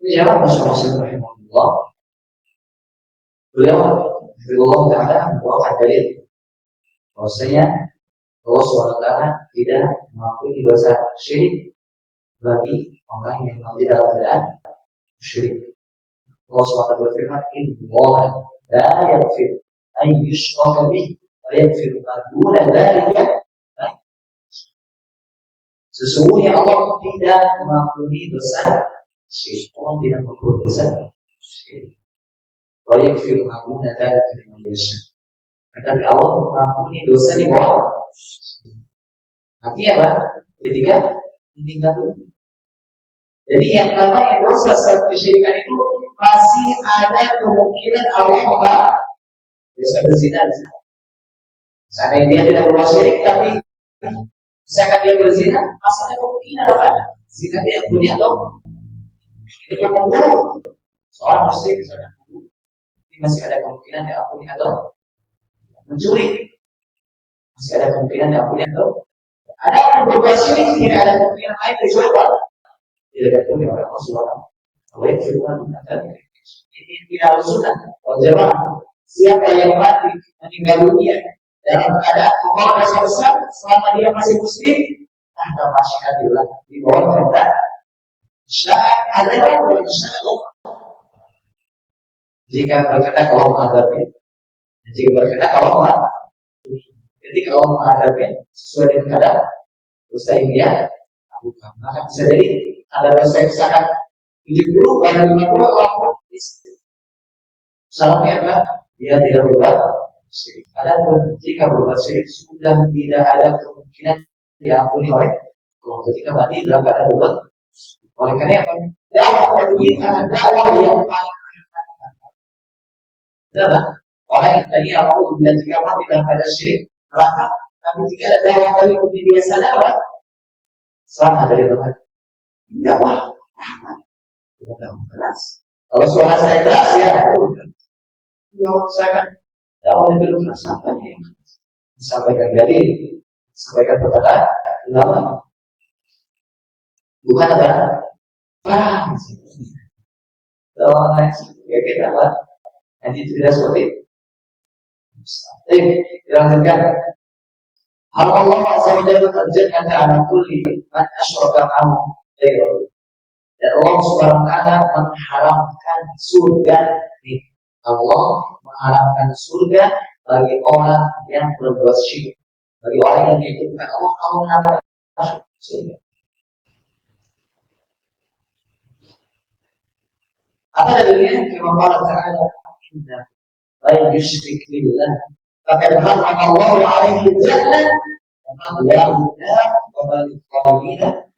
Ya, Rasulullah rahimahullah. Beliau Taala membawakan dalil bahwasanya Allah SWT tidak mengampuni dosa syirik bagi orang yang mati dalam keadaan syirik. Allah SWT berfirman, Inna la yaghfir an yushraka bihi wa yaghfir ma duna dzalika. Sesungguhnya Allah tidak mengampuni dosa syirik. Allah tidak mengampuni dosa syirik. Wa yaghfir ma duna dzalika liman yasha. Tetapi Allah mengampuni dosa di bawah. Artinya apa? Ketika meninggal dunia. Jadi yang namanya dosa kesyirikan itu masih ada kemungkinan Allah bisa berzina. Misalnya dia tidak berbuat syirik, tapi misalkan dia berzina, masih ada kemungkinan apa? Zina dia punya atau itu yang membunuh seorang muslim misalnya, ini masih ada kemungkinan dia punya atau mencuri, masih ada kemungkinan dia punya atau ada yang berbuat syirik, tidak ada kemungkinan lain kecuali tidak diakui oleh Allah SWT. Allah yang firman ini tidak harus sunnah. Kalau jemaah, siapa yang mati meninggal dunia dalam keadaan Allah dosa besar selama dia masih muslim, tahta masyiatillah, di bawah perintah syarat adalah Allah. Jika berkata kalau menghadapi, jika berkata kalau menghadapi, ketika Allah menghadapi sesuai dengan keadaan dosa yang dia lakukan, maka bisa jadi ada dosa yang sangat 70 pada 50 orang salahnya apa? Dia tidak berbuat syirik. Adapun jika berbuat syirik sudah tidak ada kemungkinan diampuni oleh Allah ketika mati dalam keadaan berbuat. Oleh karena apa? Dakwah yang paling adalah orang yang tadi Allah dan jika mati dalam keadaan syirik neraka. Tapi jika ada dakwah dari dia sadar apa? Selamat dari Tuhan. Dakwah keras. Kalau suara saya keras ya, saya kan dakwah itu keras apa nih? Sampaikan dari, sampaikan perkataan ulama. Bukan apa? Kalau ya kita apa? Nanti tidak seperti itu. Dilanjutkan. Allah Azza wa Jalla menjadikan ala kulli man asyraka ma'ahu ghairuhu. Dan Allah Subhanahu wa Ta'ala mengharamkan surga. Allah mengharamkan surga bagi orang yang berbuat syirik. Bagi orang yang menyekutukan Allah mengharamkan surga. Apa dalilnya? Firman Allah Ta'ala, "Inna la yusyrik billah, faqad harrama Allahu 'alaihi al-jannah wa ma'wahu an-nar wa ma lil-zalimin."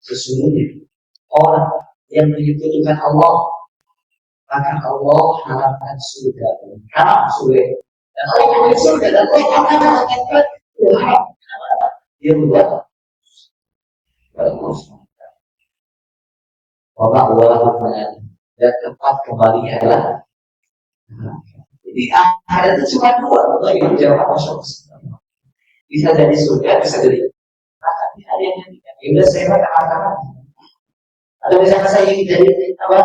Sesungguhnya orang yang menyekutukan Allah, maka Allah haramkan surga. Haram surga. Dan Allah memiliki surga dan Allah akan mengatakan haram. Dia berbuat Allah. Wabah dan tempat kembalinya adalah. Jadi ada itu cuma dua, yang jawab masuk. Bisa jadi surga, bisa jadi neraka. Ada yang udah saya katakan. Ada misalnya saya ingin jadi apa?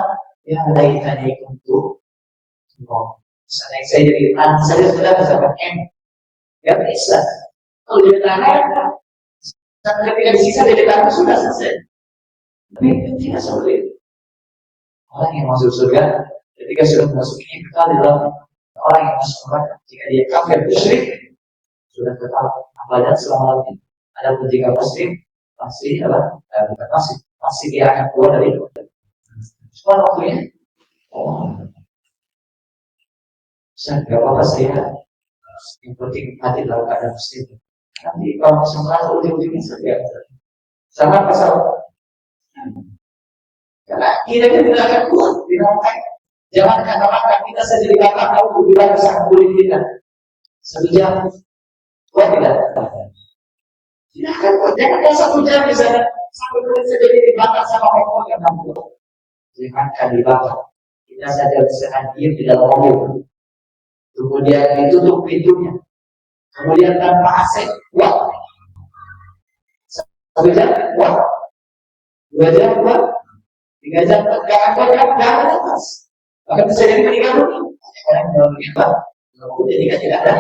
Ya laitani kuntu Nurani. Misalnya saya jadi anak saya sudah misalkan M, ya bisa. Kalau jadi tanah, ketika disisa jadi tanah sudah selesai. Tapi tidak seperti itu. Orang yang masuk surga, ketika sudah memasukinya kekal di dalam. Orang yang masuk neraka, jika dia kafir musyrik, sudah kekal abadan selama-lamanya. Adapun jika muslim, pasti adalah bukan pasti dia akan keluar dari neraka. Cuma waktunya, saya nggak apa-apa saya. Yang penting hati dalam keadaan muslim. Nanti kalau masuk neraka ujung-ujungnya saja. Sama pasal. Karena kita tidak akan kuat di neraka. Jangan katakan kita saja dikatakan tahu bila bisa kulit kita. Satu jam, kuat tidak? Tidak akan kuat. Jangan ada 1 jam di sana sampai kulit saja dibakar sama orang yang mampu. Jangan dibakar. Kita saja bisa hadir di dalam mobil. Kemudian ditutup pintunya. Kemudian tanpa AC, kuat. 1 jam, kuat. 2 jam, kuat. 3 jam, kuat. Jangan atas. Maka bisa jadi meninggal dunia. Orang yang dalam meninggal, jadi kan tidak ada.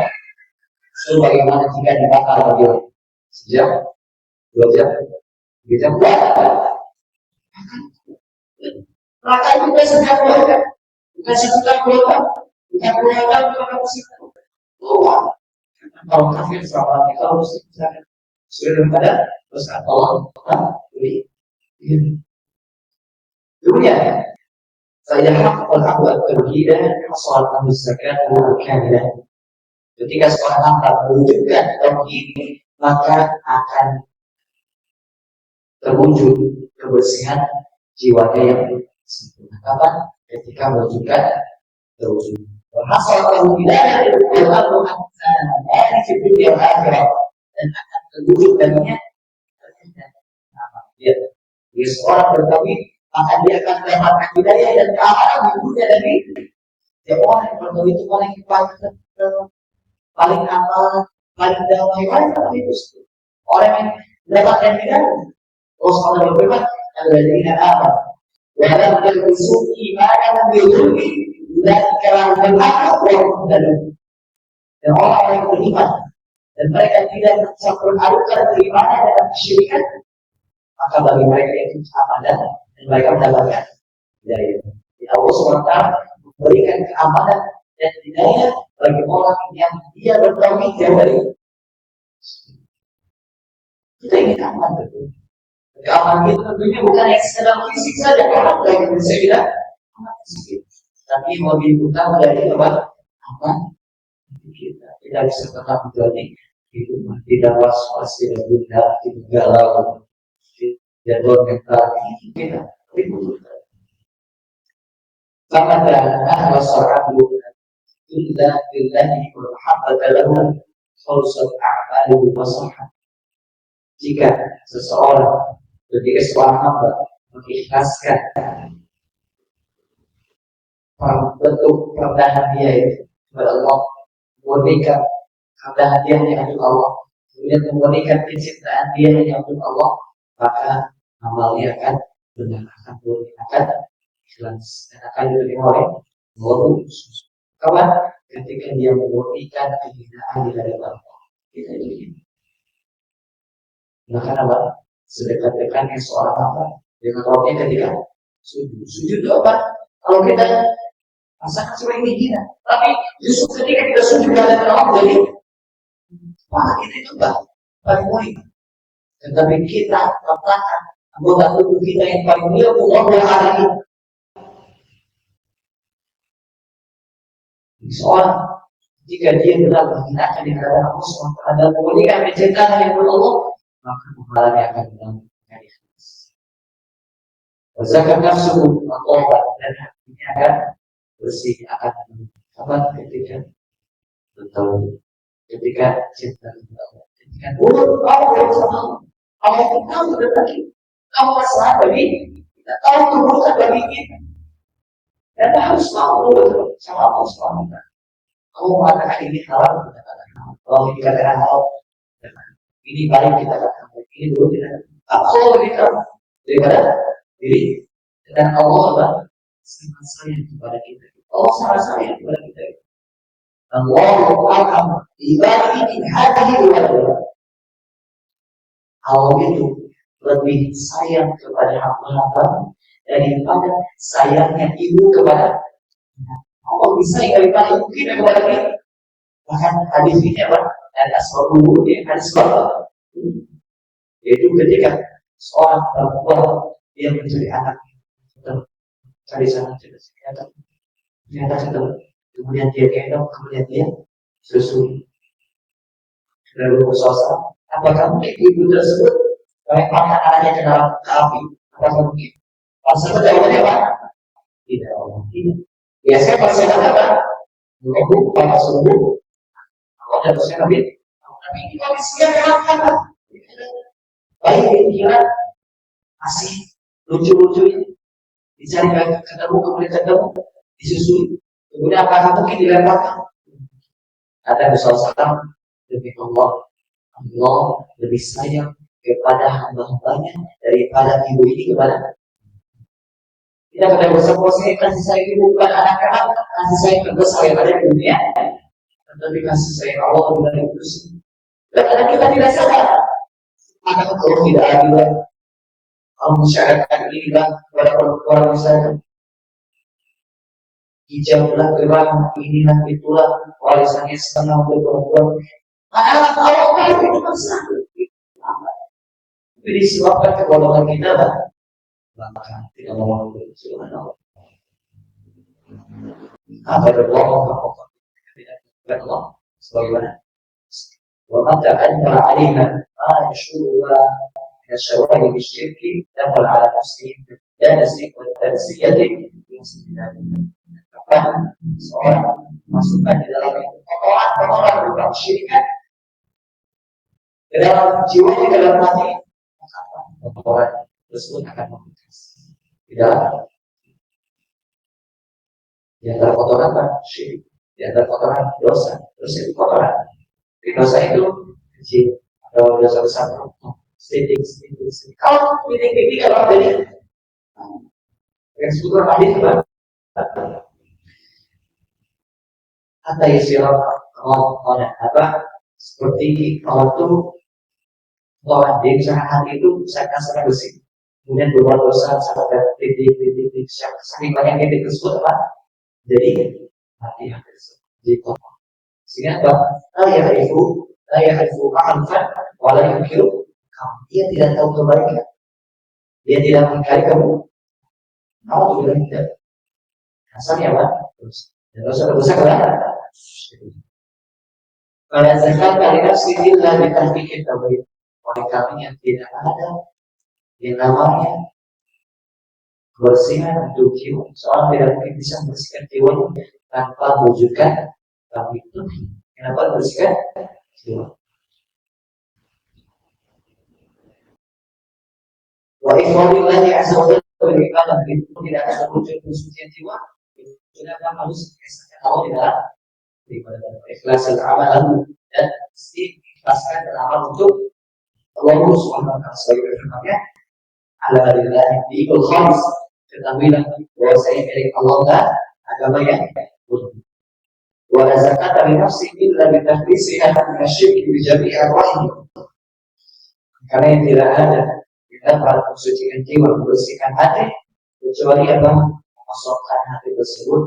So, bagaimana jika dibakar beliau? Sejam, 2 jam, 3 jam, kuat. Maka itu bukan sejam keluarga, bukan sejuta keluarga, bukan keluarga, bukan musibah. Keluar. Kalau kafir selama ini, kalau muslim misalkan sudah daripada terus Allah beri dunia. Saya hakul abad terhidah masalah zakat al-kamilah. Ketika seorang hamba mewujudkan tauhid, maka akan terwujud kebersihan jiwanya yang sempurna. Kapan? Ketika mewujudkan terwujud. Hasil tauhidnya adalah dari hidup yang akhirat dan akan terwujud baginya. Dia seorang bertauhid, maka dia akan mendapatkan hidayah dan keamanan di dunia dan di orang yang bertauhid itu orang yang paling aman, paling damai, paling itu. Orang yang mendapatkan hidayah. Allah SWT berfirman, "Alladzina amanu wa lam yalbisu imanahum bidzulmin, ulaika lahumul amnu wa hum muhtadun." Dan orang yang beriman dan mereka tidak mencampur adukan keimanan dan kesyirikan, maka bagi mereka itu keamanan dan mereka mendapatkan hidayah. Allah SWT memberikan keamanan dan hidayah bagi orang yang dia bertauhid jauh dari kita ingin aman betul. Keamanan itu tentunya bukan yang sekedar fisik saja. Orang yang bisa bilang aman fisik, tapi yang lebih utama dari apa? Aman kita. Tidak bisa tetap menjadi hidup tidak was-was, tidak bunda, tidak galau, tidak bermental. Kita ribut. Sama dengan wasarabu illa billahi wa mahabbata lahu khulusat a'maluhu wa sahah. Jika seseorang ketika seorang hamba mengikhlaskan bentuk kerendahan dia itu kepada Allah, memurnikan kerendahan dia hanya untuk Allah, kemudian memurnikan kecintaan dia hanya untuk Allah, maka amalnya akan benar, akan murni, akan ikhlas dan akan diterima oleh Allah. Kawan, ketika dia memurnikan kehinaan di hadapan Allah, kita ini. Maka apa? Sedekat-dekatnya seorang hamba dengan Rabbnya ketika sujud. Sujud itu apa? Kalau kita rasakan seperti ini gila, tapi justru ketika kita sujud kepada Allah, jadi pahala kita itu paling mulia. Tetapi kita letakkan anggota tubuh kita yang paling mulia untuk Allah hari ini. Seorang jika dia benar menghinakan di hadapan Allah SWT dan memberikan kecintaan yang kepada Allah, maka pahalanya akan dengan ikhlas. Zakat nafsu matobat dan hatinya akan bersih, akan kapan ketika betul, ketika cinta kepada Allah, ketika mulut tahu sama Allah, Allah itu tahu berbagi, tahu masalah bagi kita, tahu keburukan bagi kita, dan harus tahu betul sama Allah SWT. Kamu mengatakan ini halal, katakan halal. Kalau dikatakan halal, ini paling kita katakan, ini dulu kita katakan. Apa Allah lebih tahu daripada diri? Dan Allah sangat sayang kepada kita. Allah sangat sayang kepada kita. Allahu a'lam ibadihi min hadhihi al-wadiyah. Allah itu lebih sayang kepada hamba-hamba daripada sayangnya ibu kepada Allah. Lebih sayang daripada ibu kita kepada kita. Bahkan hadis ini apa? Ada sebuah hadis apa? Yaitu ketika seorang perempuan yang mencari anak, cari sana cari sini, ternyata ketemu, kemudian dia gendong, kemudian dia susui, lalu bersosa. Apakah mungkin ibu tersebut melemparkan anaknya ke dalam api? Apakah mungkin? Maksudnya jawabannya apa? Tidak, Allah tidak. Biasanya kalau saya katakan, menunggu pada subuh, Allah dan Rasulnya Nabi, tapi kita bisa katakan, baik pikiran masih lucu-lucu ini, dicari ketemu, kemudian ketemu, disusui, kemudian apakah mungkin dilemparkan? Kata Rasulullah, demi Allah lebih sayang kepada hamba-hambanya daripada ibu ini kepada kita. Pada bersama saya kasih sayang ibu bukan anak-anak, kasih sayang terbesar yang ada di dunia, tetapi kasih sayang Allah dari itu semua. Dan kadang kita tidak sadar, maka kalau tidak adil, kalau masyarakat ini kan kepada perempuan misalnya, hijablah gerang, inilah itulah, warisannya setengah untuk perempuan. Anak Allah itu besar. Tapi disebabkan kebodohan kita, maka tidak mau bersuara Allah. Apa berbohong? Tidak Allah. Sebagaimana? ومتى أنكر عليها ما يشعرها من الشواهد بالشرك دخل على نفسه بالدنس والتنسية bahkan seorang masukkan di dalam orang berbuat syirikat ke dalam jiwa, di dalam hati, orang tersebut akan membekas di antara kotoran syirik, di antara kotoran dosa. Terus itu kotoran, dosa itu kecil atau dosa besar, sedikit. Kalau titik-titik kalau dari yang sebutkan tadi itu kata istilah apa seperti waktu bahwa di hati itu sangat bersih, kemudian berbuat dosa sampai titik saking banyak titik tersebut apa jadi hati tersebut jadi kotor, sehingga apa ayah itu ma'rifat walau yungkiru kamu, dia tidak tahu kebaikan, dia tidak mengingkari kamu juga tidak, asalnya apa dan dosa kebesaran. Pada zakat kali nafsi illa ditahqiqin tauhid. Oleh kami yang tidak ada yang namanya kebersihan untuk jiwa. Seorang tidak mungkin bisa membersihkan jiwanya tanpa mewujudkan tauhid. Kenapa membersihkan jiwa? Wa ifradillahi azza wa jalla bil ibadah, itu tidak ada wujud kesucian jiwa. Itu harus mengesahkan Allah di dalam ikhlas al-amal dan ikhlaskan beramal untuk Allah Subhanahu wa taala sebagai firman-Nya ala lillahi dinul khalis, ketahuilah bahwa saya milik Allah dan agama yang murni. Wa la zakata li nafsi illa bi tahdisiha min asy-syirki bi jami'i arwahihi. Karena yang tidak ada kita dapat mensucikan jiwa, membersihkan hati kecuali apa? Memasukkan hati tersebut,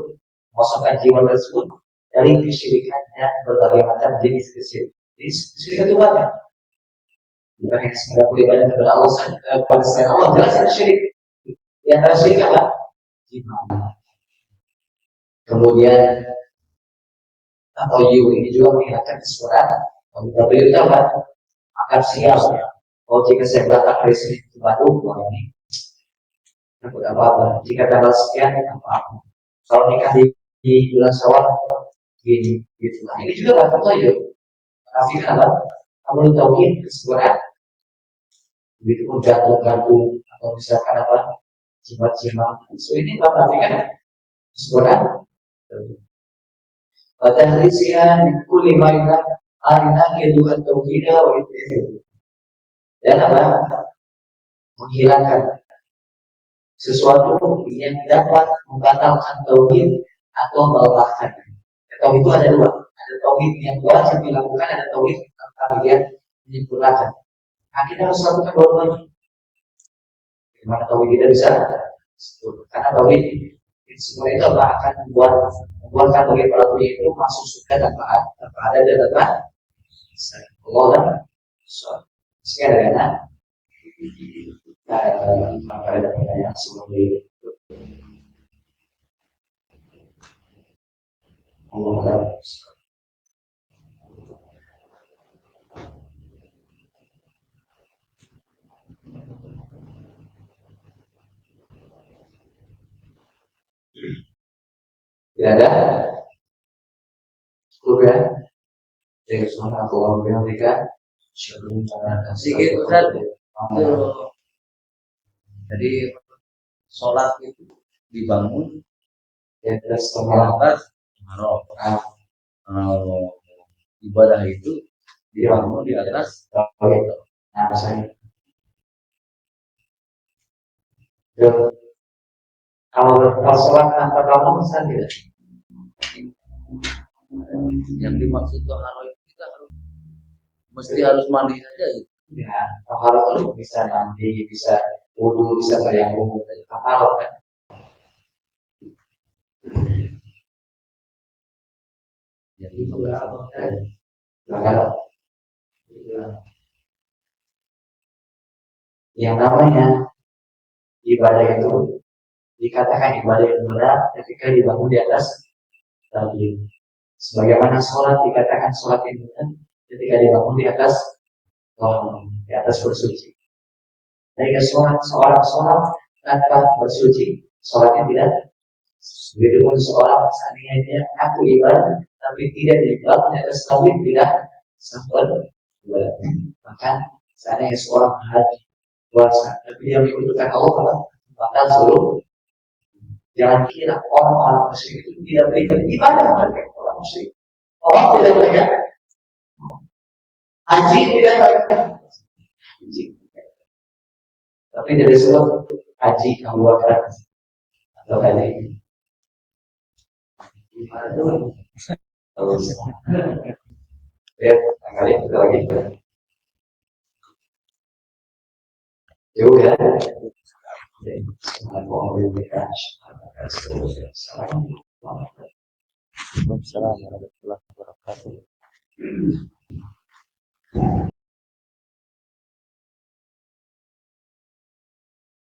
memasukkan jiwa tersebut dari kesyirikan dan berbagai macam jenis kesyirikan. Kesyirikan itu banyak. Bukan hanya sekedar beribadah kepada Allah saja, kepada selain Allah, jelas itu syirik. Di antara syirik apa? Iman. Kemudian atau ini juga menghilangkan kesukaan. Tapi itu apa? Akan siap. Oh, jika saya berangkat hari Senin ke Bandung, ini takut apa-apa. Jika tanggal sekian, apa-apa. Kalau nikah di bulan Syawal, gini, gitu. Nah, ini juga bakal saja. Tapi apa? Kamu tauhid keseluruhan, begitu pun gantung atau misalkan apa, jimat. So ini bakal kan keseluruhan. Pada hari siang, kulli ma'ina arina keduhan tauhidah wa itu. Dan apa? Menghilangkan sesuatu yang dapat membatalkan tauhid atau melelahkan. Tauhid itu ada dua, ada tauhid yang wajib dilakukan, ada tauhid yang menyempurnakan. Nah, kita harus lakukan dua-duanya. Gimana tauhid kita bisa? Karena tauhid semua itu akan membuatkan bagi pelakunya itu masuk surga tanpa ada dan tanpa Allah dan sekarang maka ada pertanyaan sebelum itu Allah dan tidak ada surga dari sana Allah berikan sebelum sedikit Ustaz. Jadi sholat itu dibangun di atas ibadah itu dibangun di atas nah saya kalau sholat tanpa bangun bisa tidak? Yang dimaksud toharoh itu kita harus mandi saja gitu. Ya, toharoh itu bisa mandi, bisa wudu, bisa tayamum, toharoh kan. Jadi toharoh yang namanya ibadah itu dikatakan ibadah yang benar ketika dibangun di atas tauhid. Sebagaimana sholat dikatakan sholat yang benar ketika dibangun di atas bersuci. Jika seorang sholat tanpa bersuci, sholatnya tidak. Begitupun seorang seandainya dia aku ibadah tapi tidak dibangun di atas tauhid tidak sah ibadah. Maka seandainya seorang haji puasa tapi dia membutuhkan Allah bakal suruh. Jangan kira orang-orang musyrik itu tidak berikan ibadah mereka orang musyrik. Orang tidak berikan haji tidak berikan haji. Tapi dari sebab haji Abu Bakar atau haji terus ya kali kita lagi juga Assalamualaikum warahmatullahi wabarakatuh.